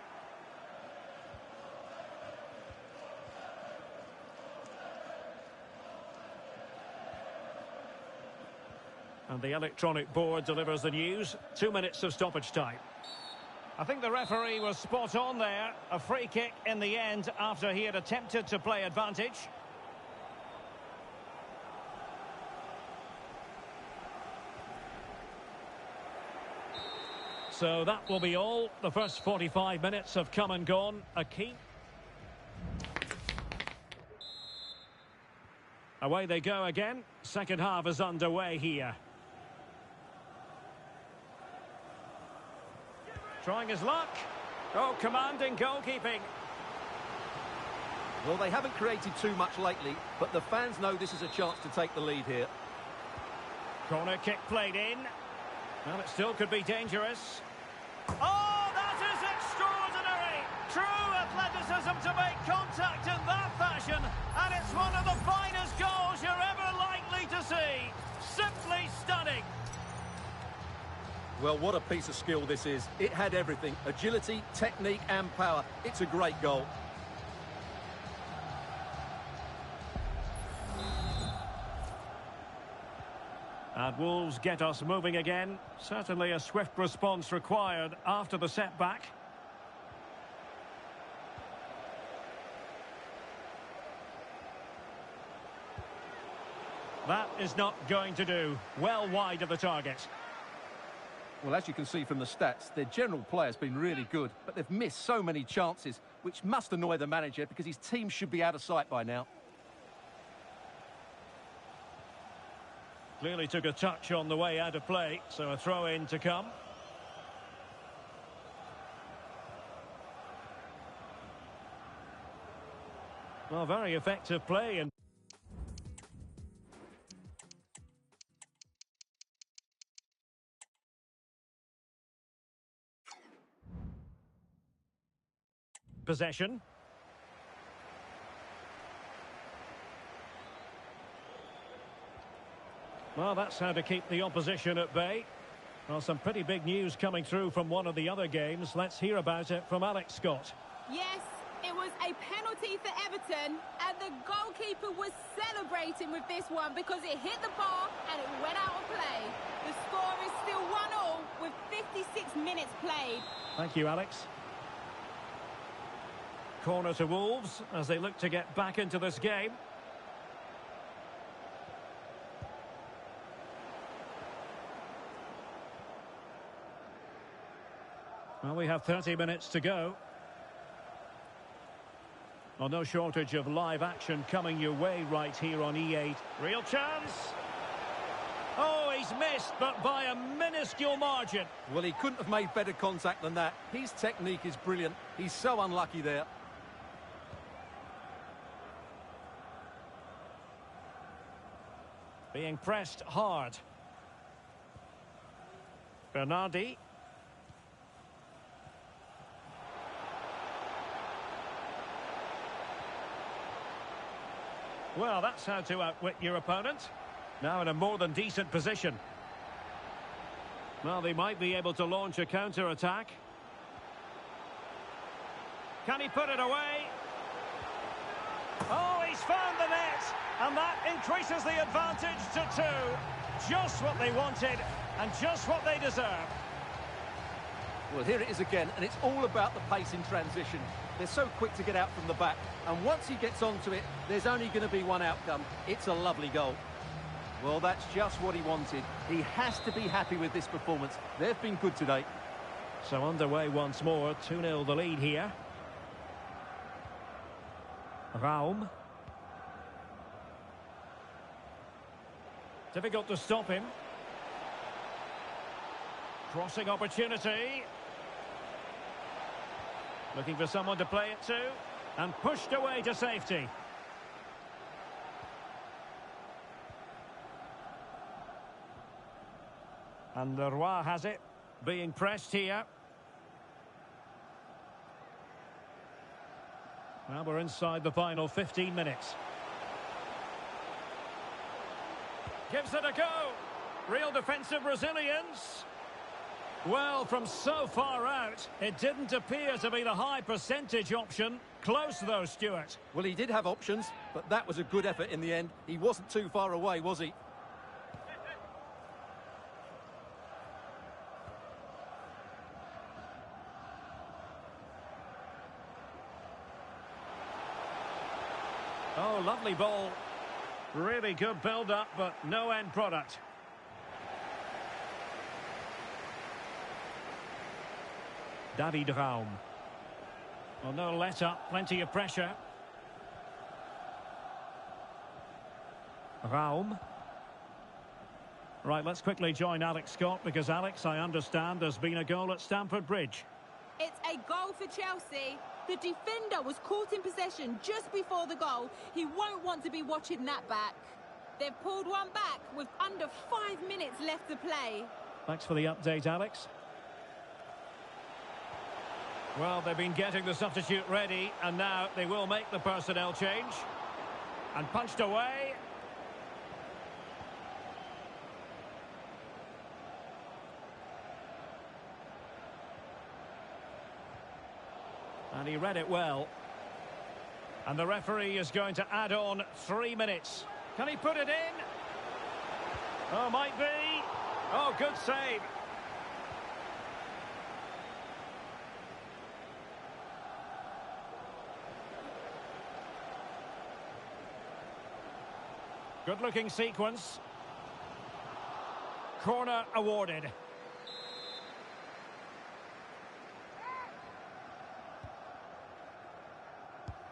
And the electronic board delivers the news. 2 minutes of stoppage time. I think the referee was spot on there. A free kick in the end after he had attempted to play advantage. So that will be all. The first 45 minutes have come and gone. A key. Away they go again. Second half is underway here. Trying his luck. Oh, commanding goalkeeping. Well, they haven't created too much lately, but the fans know this is a chance to take the lead here. Corner kick played in. Well, it still could be dangerous. Oh, that is extraordinary! True athleticism to make contact in that fashion, and it's one of the finest goals you're ever likely to see. Simply stunning. Well, what a piece of skill this is. It had everything: agility, technique and power. It's a great goal. And Wolves get us moving again. Certainly a swift response required after the setback. That is not going to do. Well wide of the target. Well, as you can see from the stats, their general play has been really good, but they've missed so many chances, which must annoy the manager because his team should be out of sight by now. Clearly took a touch on the way out of play, so a throw-in to come. Well, very effective play and possession. Well, that's how to keep the opposition at bay. Well, some pretty big news coming through from one of the other games. Let's hear about it from Alex Scott. Yes, it was a penalty for Everton, and the goalkeeper was celebrating with this one because it hit the bar and it went out of play. The score is still 1-1 with 56 minutes played. Thank you, Alex. Corner to Wolves as they look to get back into this game. Well, we have 30 minutes to go. Well, no shortage of live action coming your way right here on E8. Real chance. Oh, he's missed, but by a minuscule margin. Well, he couldn't have made better contact than that. His technique is brilliant. He's so unlucky there. Being pressed hard. Bernardi. Well, that's how to outwit your opponent. Now in a more than decent position. Well, they might be able to launch a counter-attack. Can he put it away? Oh, he's found the net! And that increases the advantage to 2. Just what they wanted, and just what they deserve. Well, here it is again, and it's all about the pace in transition. They're so quick to get out from the back, and once he gets onto it, there's only going to be one outcome. It's a lovely goal. Well, that's just what he wanted. He has to be happy with this performance. They've been good today. So underway once more, 2-0 the lead here. Raum. Difficult to stop him. Crossing opportunity. Looking for someone to play it to. And pushed away to safety. And Leroy has it. Being pressed here. Well, we're inside the final 15 minutes. Gives it a go. Real defensive resilience. Well, from so far out, it didn't appear to be the high percentage option. Close though, Stuart. Well, he did have options, but that was a good effort in the end. He wasn't too far away, was he? Oh, lovely ball. Really good build-up, but no end product. David Raum. Well, no let-up, plenty of pressure. Raum. Right, let's quickly join Alex Scott, because Alex, I understand, there's been a goal at Stamford Bridge. It's a goal for Chelsea. The defender was caught in possession just before the goal. He won't want to be watching that back. They've pulled one back with under 5 minutes left to play. Thanks for the update, Alex. Well, they've been getting the substitute ready, and now they will make the personnel change. And punched away. And he read it well. And the referee is going to add on 3 minutes. Can he put it in? Oh, might be. Oh, good save. Good-looking sequence. Corner awarded.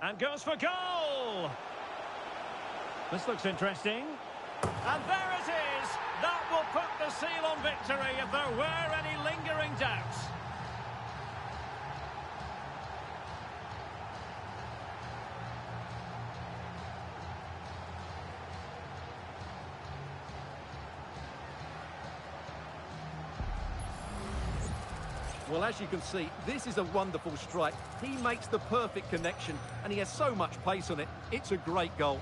And goes for goal! This looks interesting. And there it is! That will put the seal on victory if there were any lingering doubts. Well, as you can see, this is a wonderful strike. He makes the perfect connection, and he has so much pace on it. It's a great goal.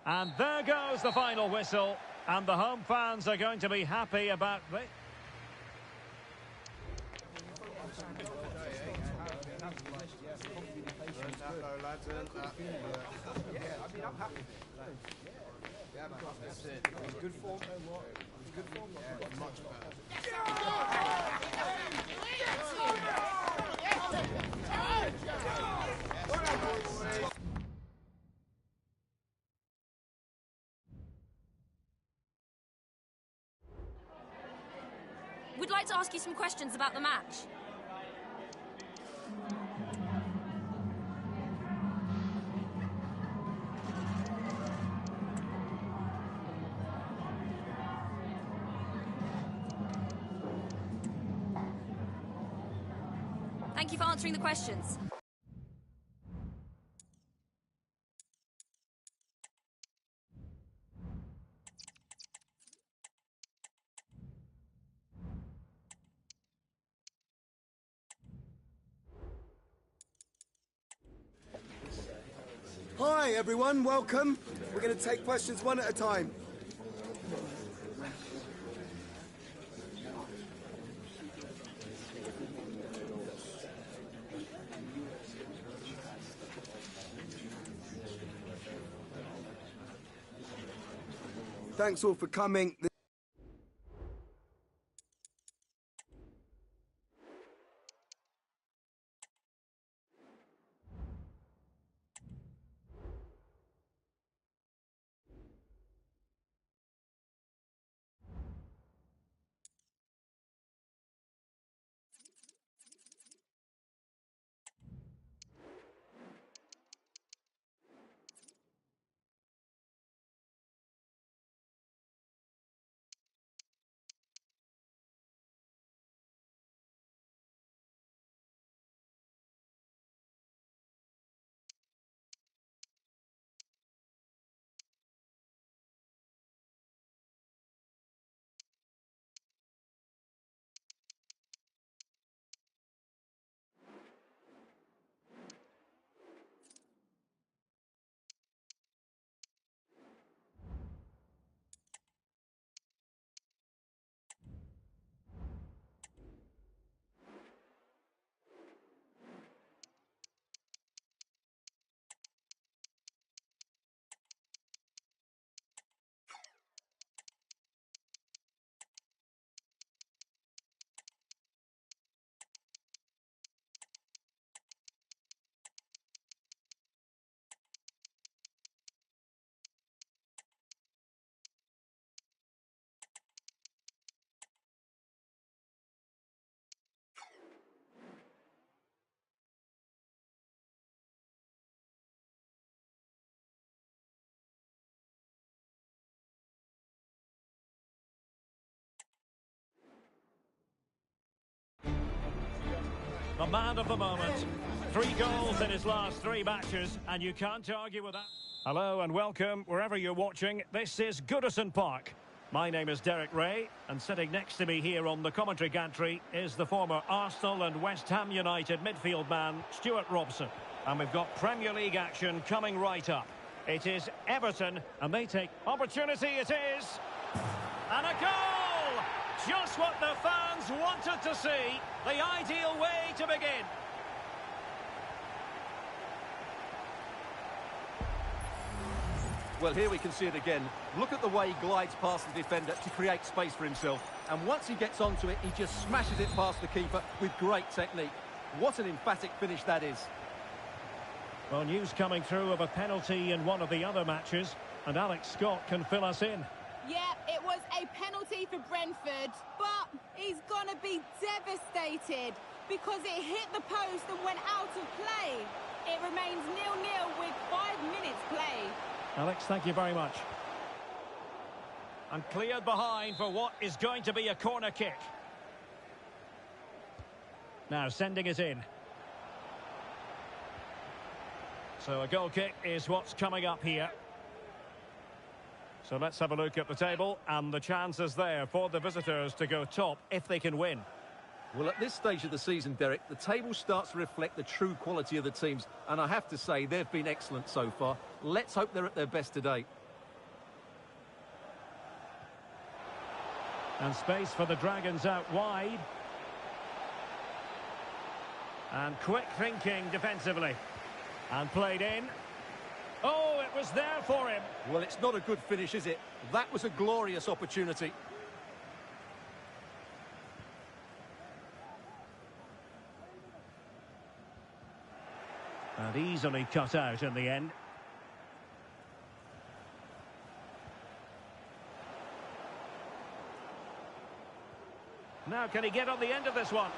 And there goes the final whistle. And the home fans are going to be happy about this. Good form. Good form. Much better. We'd like to ask you some questions about the match. Thank you for answering the questions. Hi everyone, welcome. We're going to take questions one at a time. Thanks all for coming. the man of the moment. 3 goals in his last 3 matches, and you can't argue with that. Hello and welcome, wherever you're watching. This is Goodison Park. My name is Derek Ray, and sitting next to me here on the commentary gantry is the former Arsenal and West Ham United midfield man, Stuart Robson. And we've got Premier League action coming right up. It is Everton, and they take opportunity. It is, and a goal! Just what the fans wanted to see. The ideal way to begin. Well, here we can see it again. Look at the way he glides past the defender to create space for himself. And once he gets onto it, he just smashes it past the keeper with great technique. What an emphatic finish that is. Well, news coming through of a penalty in one of the other matches, and Alex Scott can fill us in. Yeah, it was a penalty for Brentford, but he's going to be devastated because it hit the post and went out of play. It remains 0-0 with 5 minutes play. Alex, thank you very much. And cleared behind for what is going to be a corner kick. Now sending it in. So a goal kick is what's coming up here. So let's have a look at the table, and the chances there for the visitors to go top if they can win. Well, at this stage of the season, Derek, the table starts to reflect the true quality of the teams, and I have to say they've been excellent so far. Let's hope they're at their best today. And space for the Dragons out wide. And quick thinking defensively. And played in. Oh, it was there for him. Well, it's not a good finish, is it? That was a glorious opportunity. And easily cut out in the end. Now can he get on the end of this one?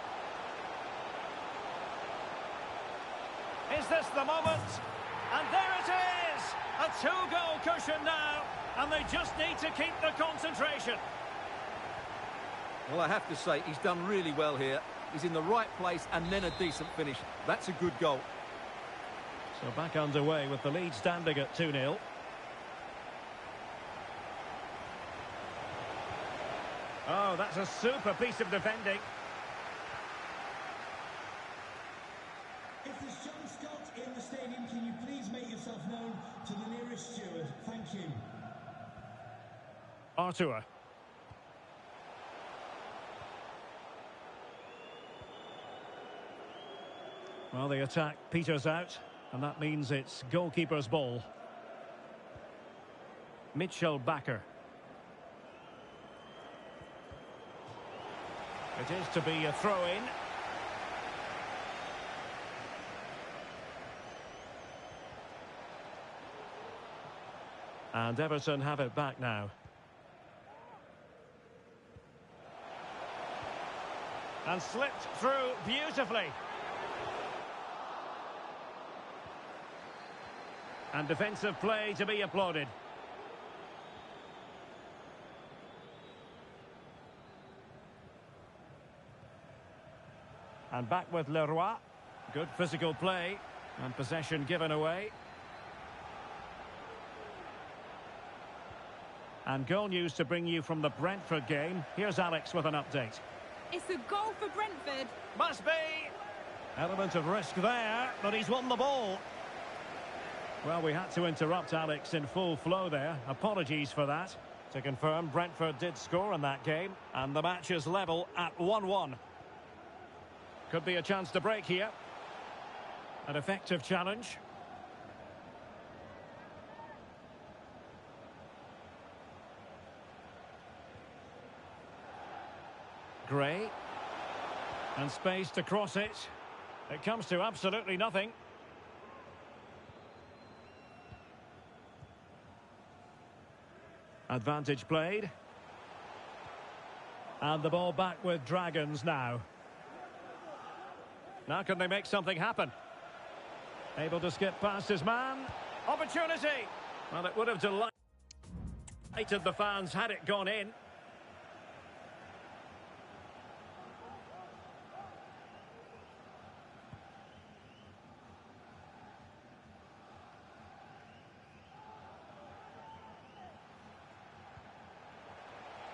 Is this the moment? And there it is! A 2-goal cushion now, and they just need to keep the concentration. Well, I have to say, he's done really well here. He's in the right place and then a decent finish. That's a good goal. So back underway with the lead standing at 2-0. Oh, that's a super piece of defending. If there's John Scott in the stadium, can you please make yourself known to the nearest steward? Thank you. Artur. Well, the attack peters out, and that means it's goalkeeper's ball. Mitchell Bakker. It is to be a throw-in. And Everton have it back now. And slipped through beautifully. And defensive play to be applauded. And back with Leroy. Good physical play. And possession given away. And goal news to bring you from the Brentford game. Here's Alex with an update. It's a goal for Brentford. Must be! Element of risk there, but he's won the ball. Well, we had to interrupt Alex in full flow there. Apologies for that. To confirm, Brentford did score in that game, and the match is level at 1-1. Could be a chance to break here. An effective challenge. Gray. And space to cross it. It comes to absolutely nothing. Advantage played. And the ball back with Dragons now. Now can they make something happen? Able to skip past his man. Opportunity! Well, it would have delighted the fans had it gone in.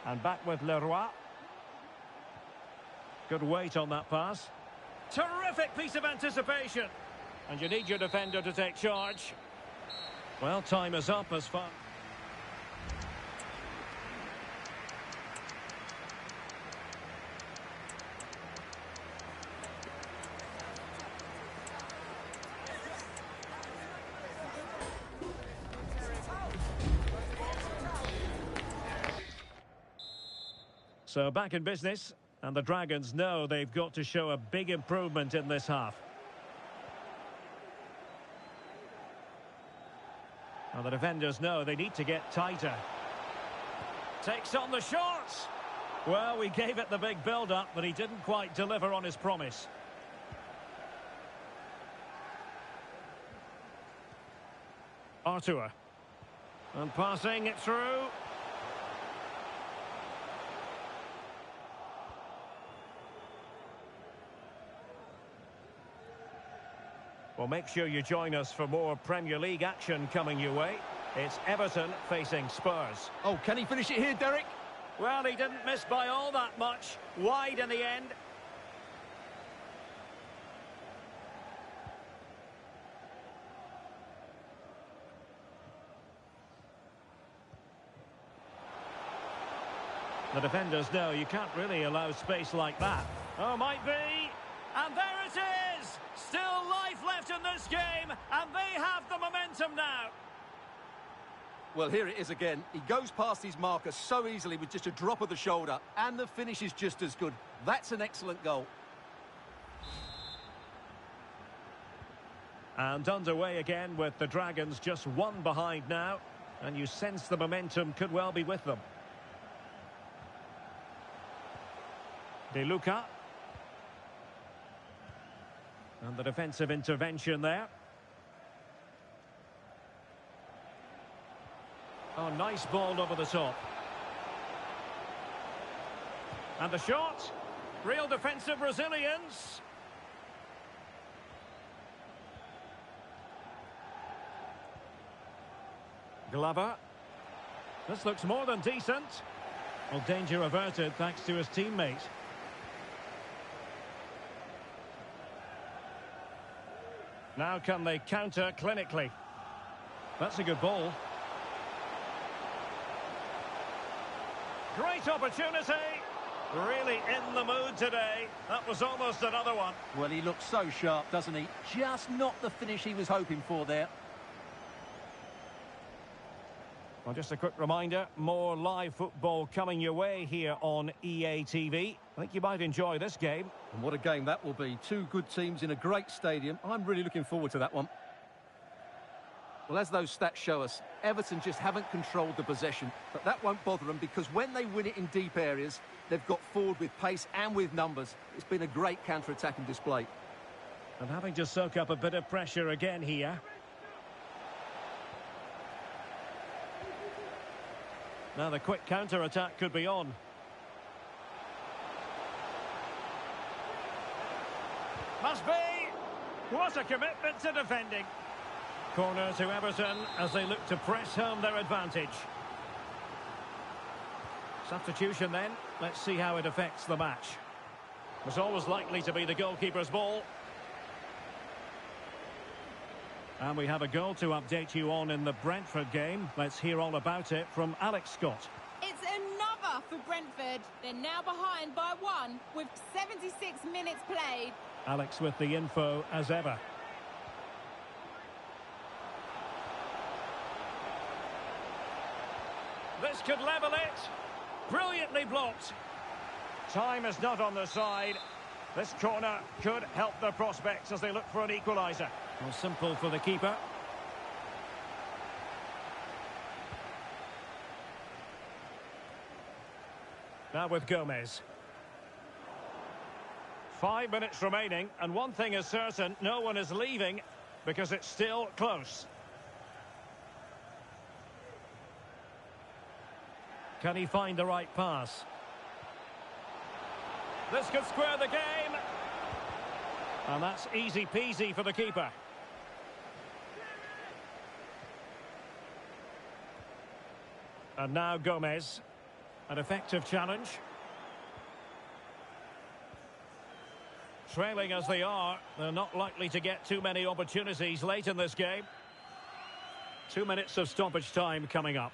And back with Leroy. Good weight on that pass. Terrific piece of anticipation. And you need your defender to take charge. Well, time is up as far. So back in business, and the Dragons know they've got to show a big improvement in this half. And the defenders know they need to get tighter. Takes on the shots. Well, we gave it the big build-up, but he didn't quite deliver on his promise. Artur. And passing it through. Well, make sure you join us for more Premier League action coming your way. It's Everton facing Spurs. Oh, can he finish it here, Derek? Well, he didn't miss by all that much. Wide in the end. The defenders know you can't really allow space like that. Oh, might be. And there it is! Still life left in this game, and they have the momentum now. Well, here it is again. He goes past his marker so easily with just a drop of the shoulder, and the finish is just as good. That's an excellent goal. And underway again with the Dragons just one behind now, and you sense the momentum could well be with them. De Luca. And the defensive intervention there. Oh, nice ball over the top. And the shot. Real defensive resilience. Glover. This looks more than decent. Well, danger averted thanks to his teammate. Now can they counter clinically? That's a good ball. Great opportunity. Really in the mood today. That was almost another one. Well, he looks so sharp, doesn't he? Just not the finish he was hoping for there. Well, just a quick reminder, more live football coming your way here on EA TV. I think you might enjoy this game. And what a game that will be. Two good teams in a great stadium. I'm really looking forward to that one. Well, as those stats show us, Everton just haven't controlled the possession. But that won't bother them because when they win it in deep areas, they've got forward with pace and with numbers. It's been a great counter-attacking display. And having to soak up a bit of pressure again here. Now the quick counter-attack could be on. Must be! What a commitment to defending. Corner to Everton as they look to press home their advantage. Substitution then. Let's see how it affects the match. It was always likely to be the goalkeeper's ball. And we have a goal to update you on in the Brentford game. Let's hear all about it from Alex Scott. It's another for Brentford. They're now behind by 1 with 76 minutes played. Alex with the info as ever. This could level it. Brilliantly blocked. Time is not on their side. This corner could help their prospects as they look for an equaliser. Well, simple for the keeper. Now with Gomez. 5 minutes remaining, and one thing is certain, no one is leaving because it's still close. Can he find the right pass? This could square the game. And that's easy peasy for the keeper. And now Gomez. An effective challenge. Trailing as they are, they're not likely to get too many opportunities late in this game. 2 minutes of stoppage time coming up.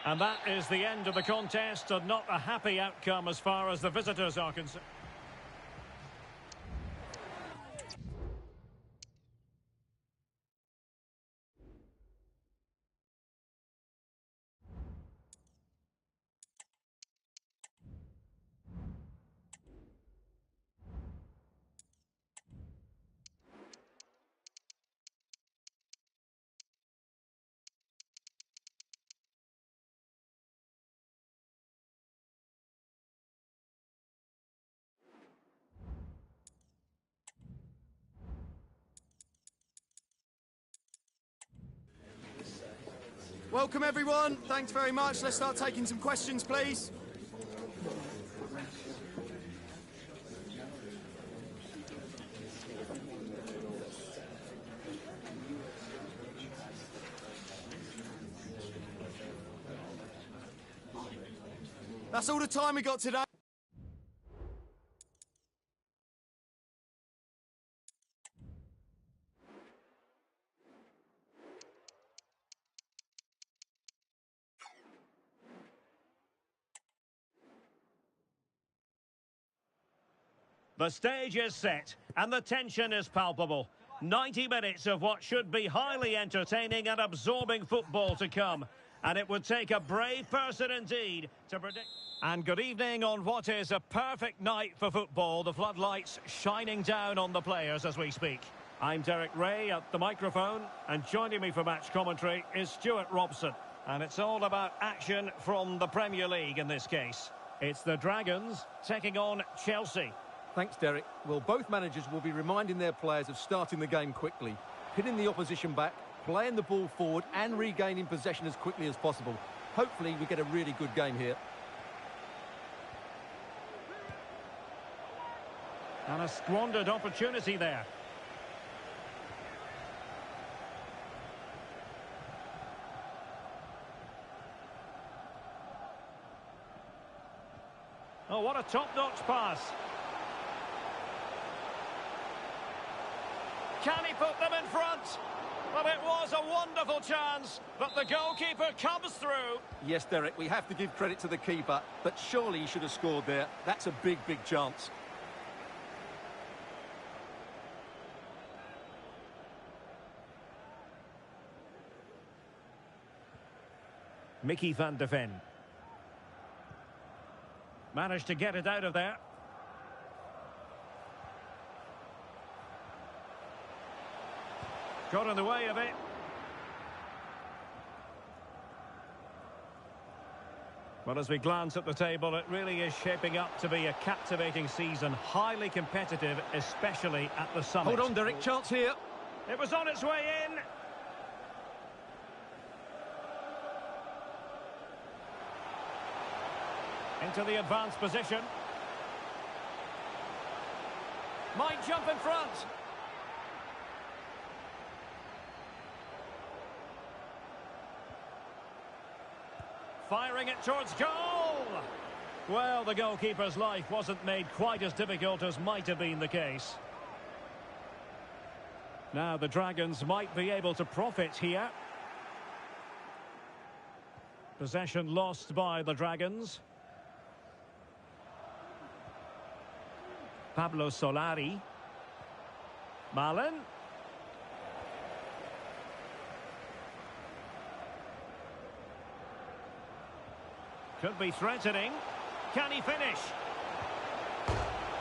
And that is the end of the contest, and not a happy outcome as far as the visitors are concerned. Welcome everyone, thanks very much. Let's start taking some questions, please. That's all the time we got today. The stage is set, and the tension is palpable. 90 minutes of what should be highly entertaining and absorbing football to come. And it would take a brave person indeed to predict. And good evening on what is a perfect night for football. The floodlights shining down on the players as we speak. I'm Derek Ray at the microphone, and joining me for match commentary is Stuart Robson. And it's all about action from the Premier League in this case. It's the Dragons taking on Chelsea. Thanks, Derek. Well, both managers will be reminding their players of starting the game quickly, hitting the opposition back, playing the ball forward and regaining possession as quickly as possible. Hopefully we get a really good game here. And a squandered opportunity there. Oh, what a top-notch pass. Can he put them in front? Well, it was a wonderful chance, but the goalkeeper comes through. Yes, Derek, we have to give credit to the keeper, but surely he should have scored there. That's a big, big chance. Mickey van de Ven. Managed to get it out of there. Got in the way of it. Well, as we glance at the table, it really is shaping up to be a captivating season. Highly competitive, especially at the summit. Hold on, Derek. Chance here. It was on its way in. Into the advanced position. Might jump in front. Firing it towards goal. Well, the goalkeeper's life wasn't made quite as difficult as might have been the case. Now the Dragons might be able to profit here. Possession lost by the Dragons. Pablo Solari. Malen. Could be threatening. Can he finish?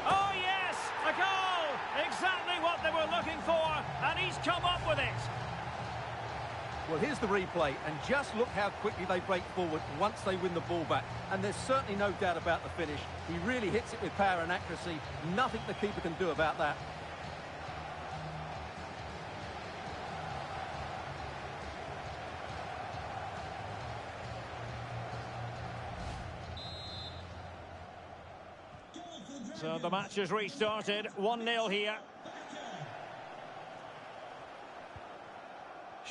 Oh, yes! A goal! Exactly what they were looking for, and he's come up with it. Well, here's the replay, and just look how quickly they break forward once they win the ball back. And there's certainly no doubt about the finish. He really hits it with power and accuracy. Nothing the keeper can do about that. So the match has restarted. 1-0 here.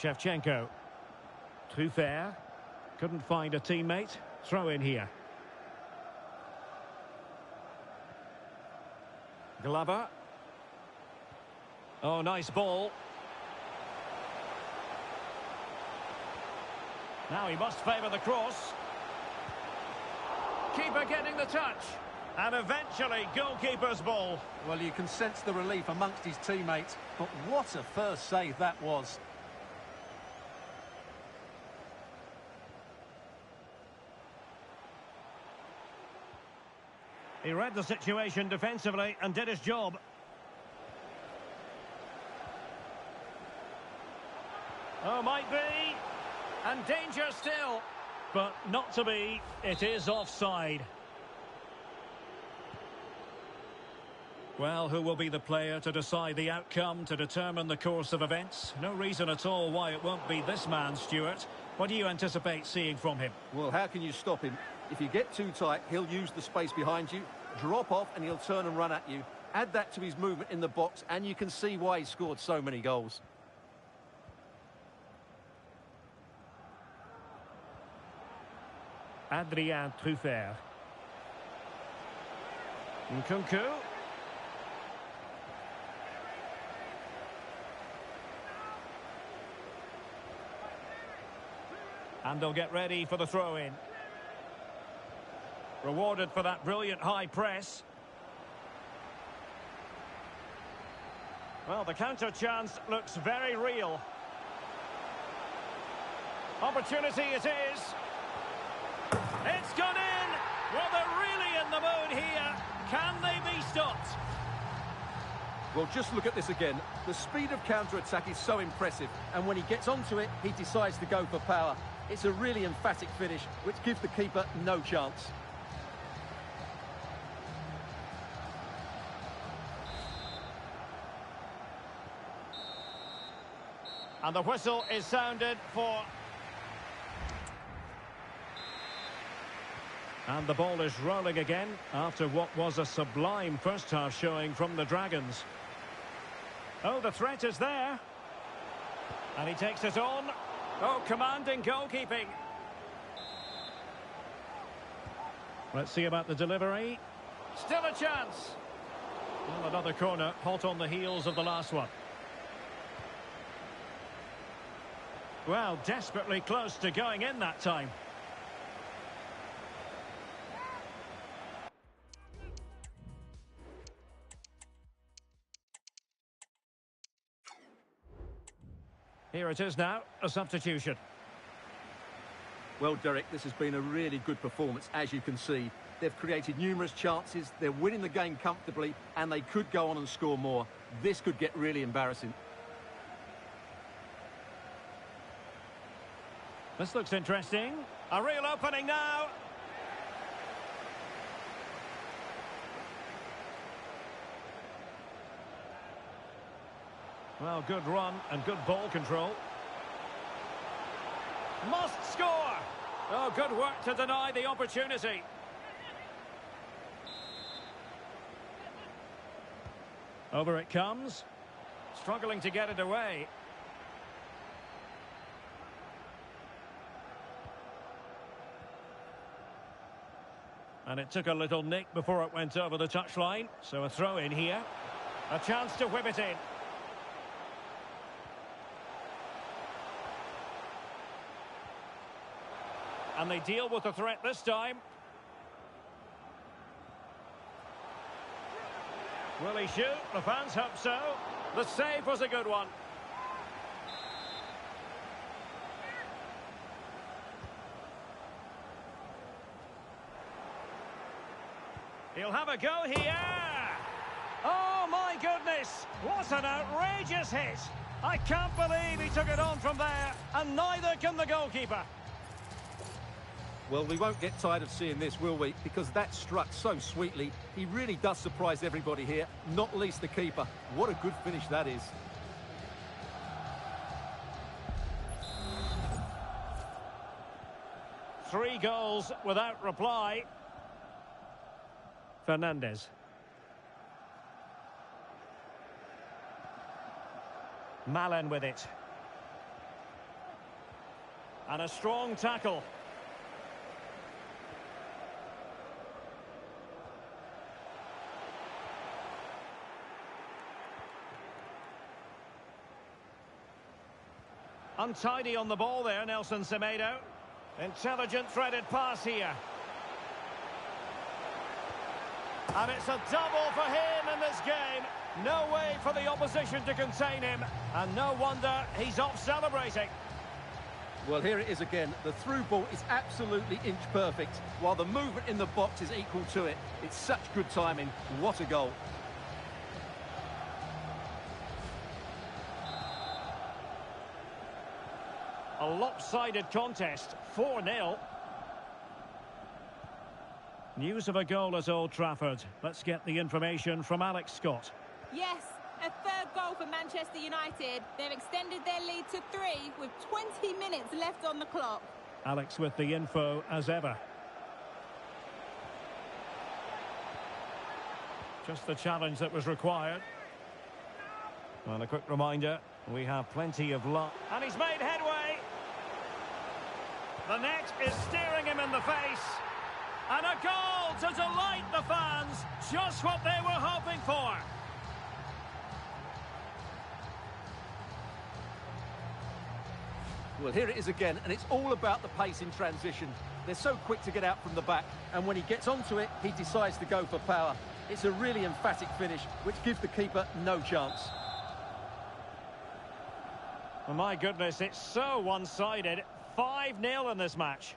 Shevchenko. Truffert. Couldn't find a teammate. Throw in here. Glover. Oh, nice ball. Now he must favour the cross. Keeper getting the touch. And eventually, goalkeeper's ball. Well, you can sense the relief amongst his teammates, but what a first save that was. He read the situation defensively and did his job. Oh, might be. And danger still. But not to be. It is offside. Well, who will be the player to decide the outcome, to determine the course of events? No reason at all why it won't be this man, Stuart. What do you anticipate seeing from him? Well, how can you stop him? If you get too tight, he'll use the space behind you, drop off, and he'll turn and run at you. Add that to his movement in the box, and you can see why he scored so many goals. Adrien Truffert. Nkunku. And they'll get ready for the throw-in. Rewarded for that brilliant high press. Well, the counter chance looks very real. Opportunity it is. It's gone in! Well, they're really in the mood here. Can they be stopped? Well, just look at this again. The speed of counter-attack is so impressive, and when he gets onto it, he decides to go for power. It's a really emphatic finish, which gives the keeper no chance. And the whistle is sounded for... And the ball is rolling again after what was a sublime first-half showing from the Dragons. Oh, the threat is there. And he takes it on. Oh, commanding goalkeeping. Let's see about the delivery. Still a chance. Well, another corner, hot on the heels of the last one. Well, desperately close to going in that time. Here it is now, a substitution. Well, Derek, this has been a really good performance, as you can see. They've created numerous chances, they're winning the game comfortably, and they could go on and score more. This could get really embarrassing. This looks interesting. A real opening now. Well, good run and good ball control. Must score! Oh, good work to deny the opportunity. Over it comes. Struggling to get it away. And it took a little nick before it went over the touchline. So a throw in here. A chance to whip it in. And they deal with the threat this time. Will he shoot? The fans hope so. The save was a good one. He'll have a go here. Oh, my goodness. What an outrageous hit. I can't believe he took it on from there. And neither can the goalkeeper. Well, we won't get tired of seeing this, will we? Because that struck so sweetly. He really does surprise everybody here, not least the keeper. What a good finish that is. Three goals without reply. Fernandez. Mwn1 with it. And a strong tackle. Untidy on the ball there, Nelson Semedo. Intelligent threaded pass here. And it's a double for him in this game. No way for the opposition to contain him. And no wonder he's off celebrating. Well, here it is again. The through ball is absolutely inch perfect, while the movement in the box is equal to it. It's such good timing. What a goal. A lopsided contest, 4-0. News of a goal at Old Trafford. Let's get the information from Alex Scott. Yes, a third goal for Manchester United. They've extended their lead to 3 with 20 minutes left on the clock. Alex with the info as ever. Just the challenge that was required. And a quick reminder, we have plenty of luck. And he's made headway. The net is staring him in the face. And a goal to delight the fans. Just what they were hoping for. Well, here it is again, and it's all about the pace in transition. They're so quick to get out from the back, and when he gets onto it, he decides to go for power. It's a really emphatic finish, which gives the keeper no chance. Oh, my goodness, it's so one-sided. 5-0 in this match.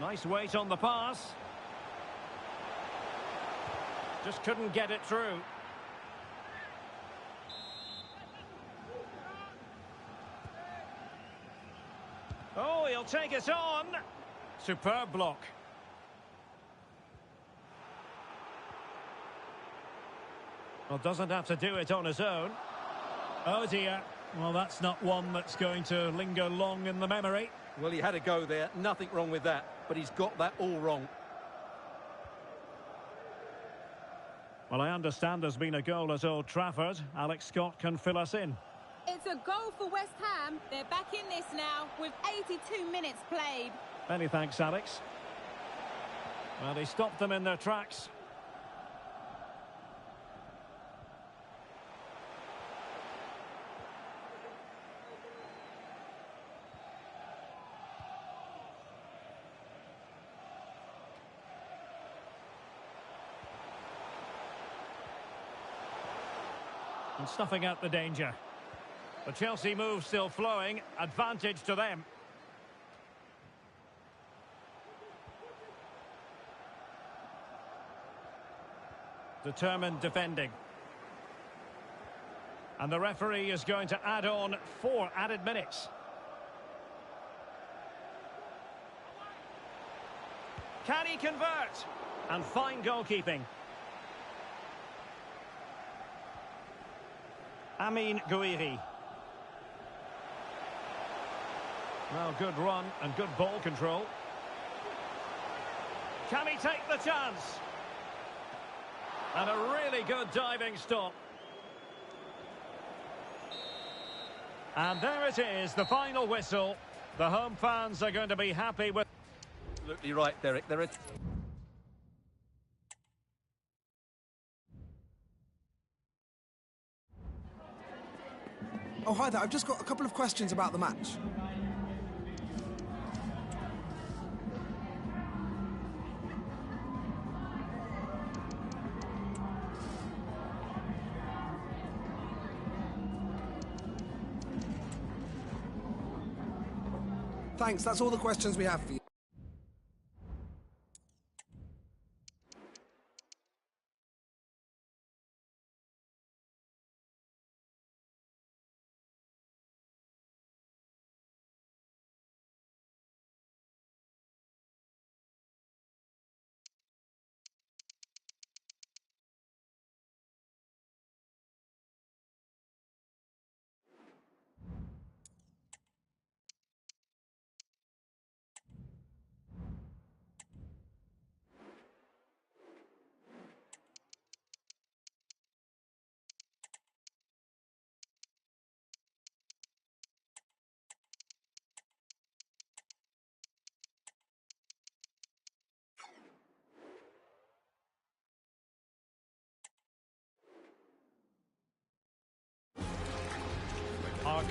Nice weight on the pass. Just couldn't get it through. Oh, he'll take it on. Superb block. Well, doesn't have to do it on his own. Oh dear. Well, that's not one that's going to linger long in the memory. Well, he had a go there. Nothing wrong with that. But he's got that all wrong. Well, I understand there's been a goal at Old Trafford. Alex Scott can fill us in. It's a goal for West Ham. They're back in this now with 82 minutes played. Many thanks, Alex. Well, he stopped them in their tracks. And snuffing out the danger. The Chelsea move still flowing. Advantage to them. Determined defending. And the referee is going to add on 4 added minutes. Can he convert? And fine goalkeeping. Amin Gouiri. Well, good run and good ball control. Can he take the chance? And a really good diving stop. And there it is, the final whistle. The home fans are going to be happy with... Absolutely right, Derek. There is... Oh, hi there. I've just got a couple of questions about the match. Thanks, that's all the questions we have for you.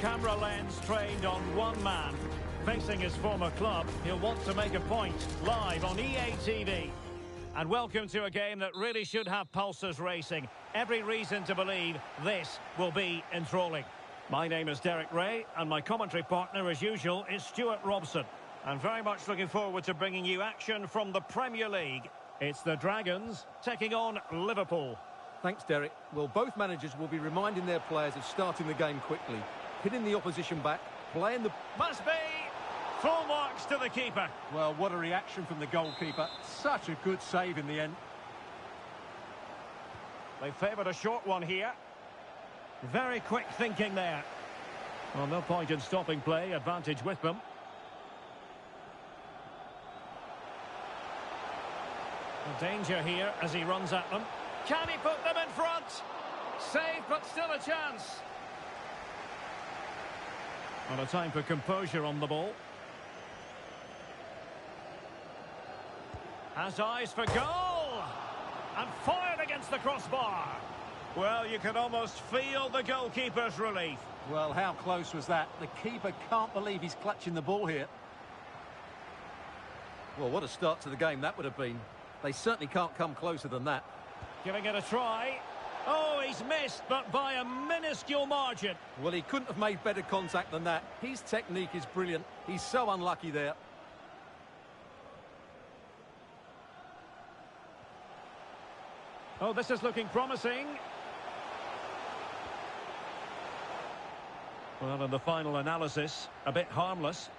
camera lens trained on one man. Facing his former club, he'll want to make a point, live on EA TV. And welcome to a game that really should have pulses racing. Every reason to believe this will be enthralling. My name is Derek Ray, and my commentary partner, as usual, is Stuart Robson. I'm very much looking forward to bringing you action from the Premier League. It's the Dragons taking on Liverpool. Thanks, Derek. Well, both managers will be reminding their players of starting the game quickly, hitting the opposition back, playing the... Must be! Full marks to the keeper. Well, what a reaction from the goalkeeper. Such a good save in the end. They favoured a short one here. Very quick thinking there. Well, no point in stopping play. Advantage with them. The danger here as he runs at them. Can he put them in front? Save, but still a chance. Well, a time for composure on the ball. Has eyes for goal! And fired against the crossbar. Well, you can almost feel the goalkeeper's relief. Well, how close was that? The keeper can't believe he's clutching the ball here. Well, what a start to the game that would have been. They certainly can't come closer than that. Giving it a try. Oh, he's missed, but by a minuscule margin. Well, he couldn't have made better contact than that. His technique is brilliant. He's so unlucky there. Oh, this is looking promising. Well, in the final analysis, a bit harmless.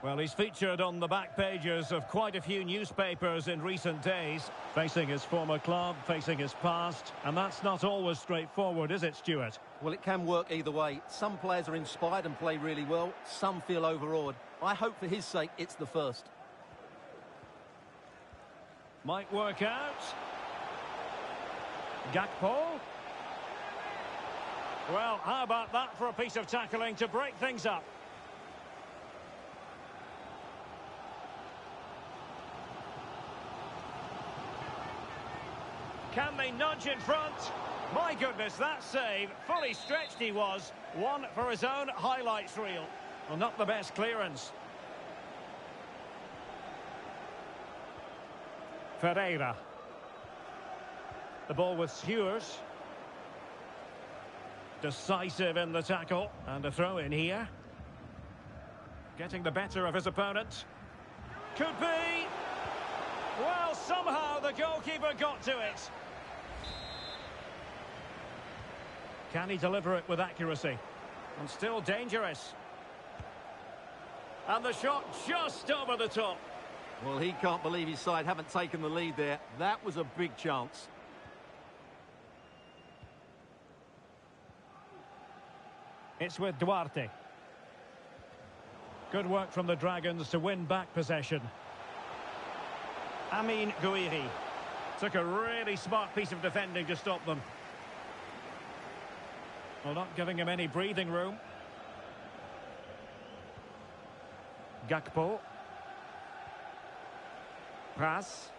Well, he's featured on the back pages of quite a few newspapers in recent days, facing his former club, facing his past, and that's not always straightforward, is it, Stuart? Well, it can work either way. Some players are inspired and play really well, some feel overawed. I hope for his sake it's the first. Might work out. Gakpo. Well, how about that for a piece of tackling to break things up? Can they nudge in front? My goodness, that save. Fully stretched he was. One for his own highlights reel. Well, not the best clearance. Ferreira. The ball with Skewers. Decisive in the tackle. And a throw in here. Getting the better of his opponent. Could be. Well, somehow the goalkeeper got to it. Can he deliver it with accuracy? And still dangerous. And the shot just over the top. Well, he can't believe his side haven't taken the lead there. That was a big chance. It's with Duarte. Good work from the Dragons to win back possession. Amin Gouiri took a really smart piece of defending to stop them. Well, not giving him any breathing room. Gakpo. Pass.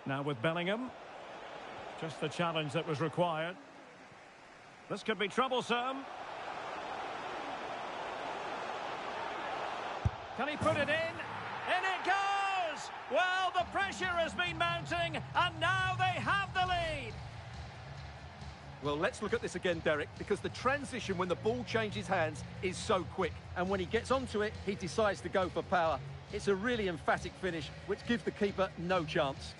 Now with Bellingham. Just the challenge that was required. This could be troublesome. Can he put it in? In it goes! Well, the pressure has been mounting, and now they have the lead. Well, let's look at this again, Derek, because the transition when the ball changes hands is so quick. And when he gets onto it, he decides to go for power. It's a really emphatic finish, which gives the keeper no chance.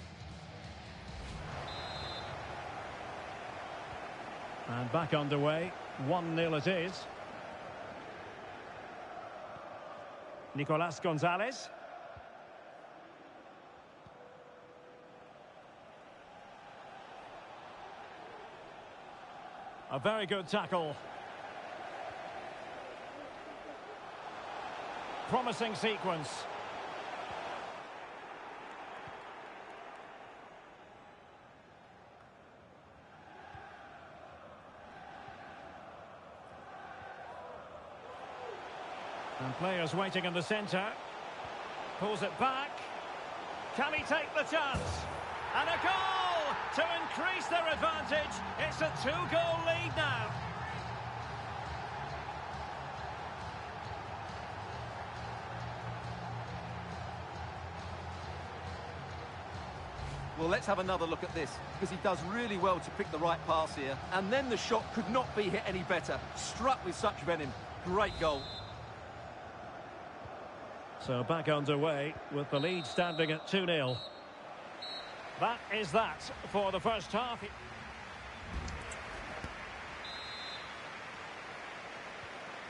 And back underway, 1-0 it is. Nicolas Gonzalez. A very good tackle. Promising sequence. And players waiting in the centre. Pulls it back. Can he take the chance? And a goal to increase their advantage. It's a two-goal lead now. Well, let's have another look at this, because he does really well to pick the right pass here. And then the shot could not be hit any better. Struck with such venom. Great goal. So back underway with the lead standing at 2-0. That is that for the first half.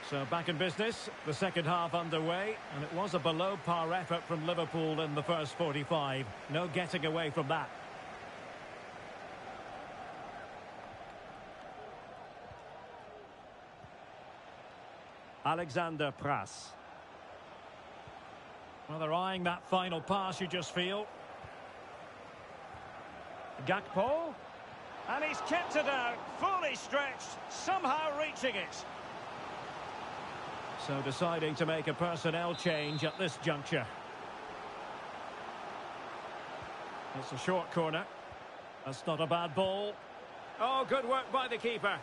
So back in business, the second half underway, and it was a below-par effort from Liverpool in the first 45. No getting away from that. Alexander Pras. Well, they're eyeing that final pass, you just feel. Gakpo. And he's kept it out, fully stretched, somehow reaching it. So deciding to make a personnel change at this juncture. It's a short corner. That's not a bad ball. Oh, good work by the keeper.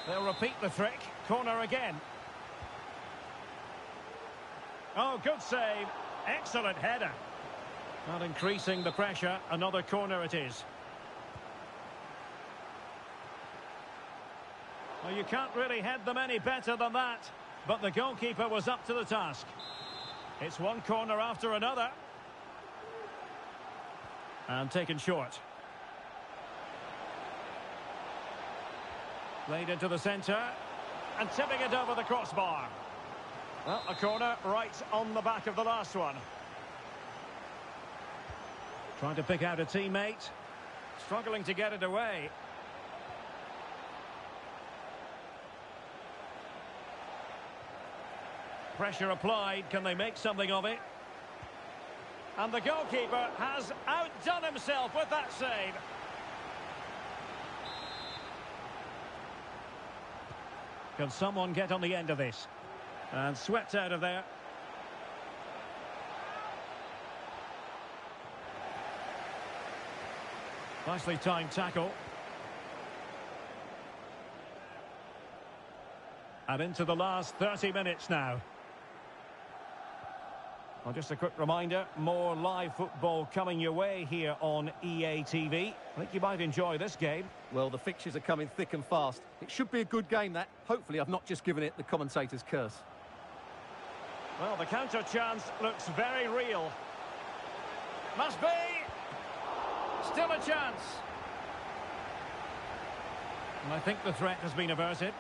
They'll repeat the trick. Corner again. Oh, good save. Excellent header. Not increasing the pressure. Another corner it is. Well, you can't really head them any better than that. But the goalkeeper was up to the task. It's one corner after another. And taken short. Played into the centre. And tipping it over the crossbar. Well, a corner right on the back of the last one. Trying to pick out a teammate. Struggling to get it away. Pressure applied. Can they make something of it? And the goalkeeper has outdone himself with that save. Can someone get on the end of this? And swept out of there. Nicely timed tackle. And into the last 30 minutes now. Well, just a quick reminder, more live football coming your way here on EA TV. I think you might enjoy this game. Well, the fixtures are coming thick and fast. It should be a good game, that. Hopefully I've not just given it the commentator's curse. Well, the counter chance looks very real. Must be! Still a chance. And I think the threat has been averted.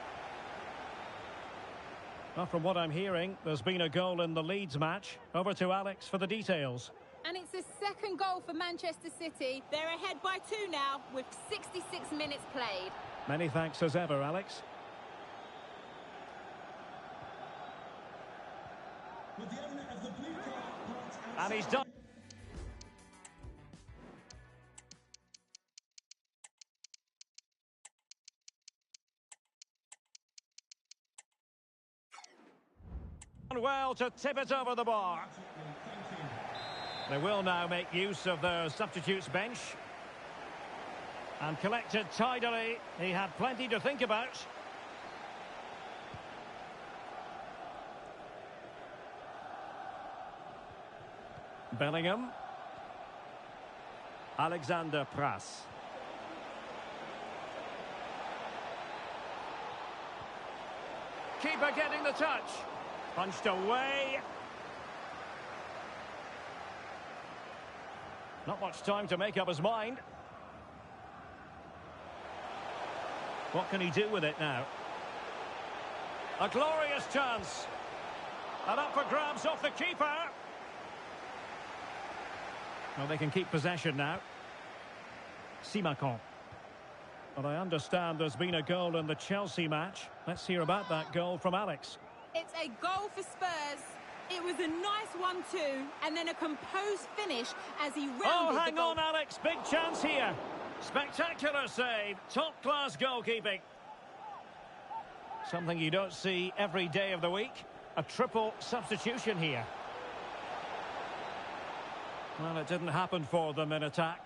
Well, from what I'm hearing, there's been a goal in the Leeds match. Over to Alex for the details. And it's the second goal for Manchester City. They're ahead by 2 now with 66 minutes played. Many thanks as ever, Alex. With the owner of the blue car parked And outside he's done. Well to tip it over the bar. They will now make use of their substitutes bench. And collected tidily. He had plenty to think about. Bellingham. Alexander Pras. Keeper getting the touch. Punched away. Not much time to make up his mind. What can he do with it now? A glorious chance. And up for grabs off the keeper. Well, they can keep possession now. Simakon. But I understand there's been a goal in the Chelsea match. Let's hear about that goal from Alex. It's a goal for Spurs. It was a nice 1-2 and then a composed finish as he rounded Oh, hang the goal. on, Alex. Big chance here. Spectacular save. Top-class goalkeeping. Something you don't see every day of the week. A triple substitution here. Well, it didn't happen for them in attack.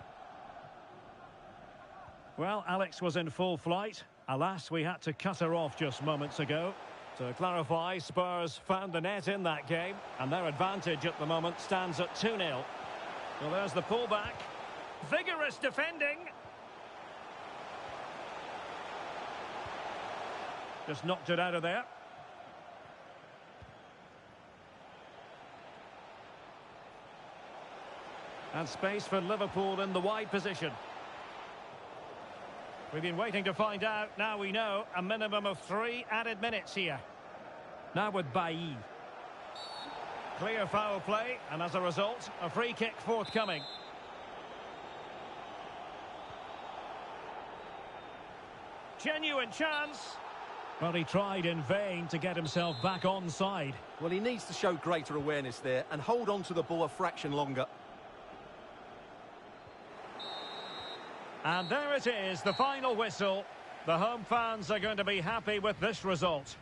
Well, Alex was in full flight. Alas, we had to cut her off just moments ago. To clarify, Spurs found the net in that game, and their advantage at the moment stands at 2-0. Well, there's the pullback. Vigorous defending. Just knocked it out of there. And space for Liverpool in the wide position. We've been waiting to find out. Now we know a minimum of 3 added minutes here. Now with Bailly. Clear foul play, and as a result, a free kick forthcoming. Genuine chance. Well, he tried in vain to get himself back onside. Well, he needs to show greater awareness there and hold on to the ball a fraction longer. And there it is, the final whistle. The home fans are going to be happy with this result.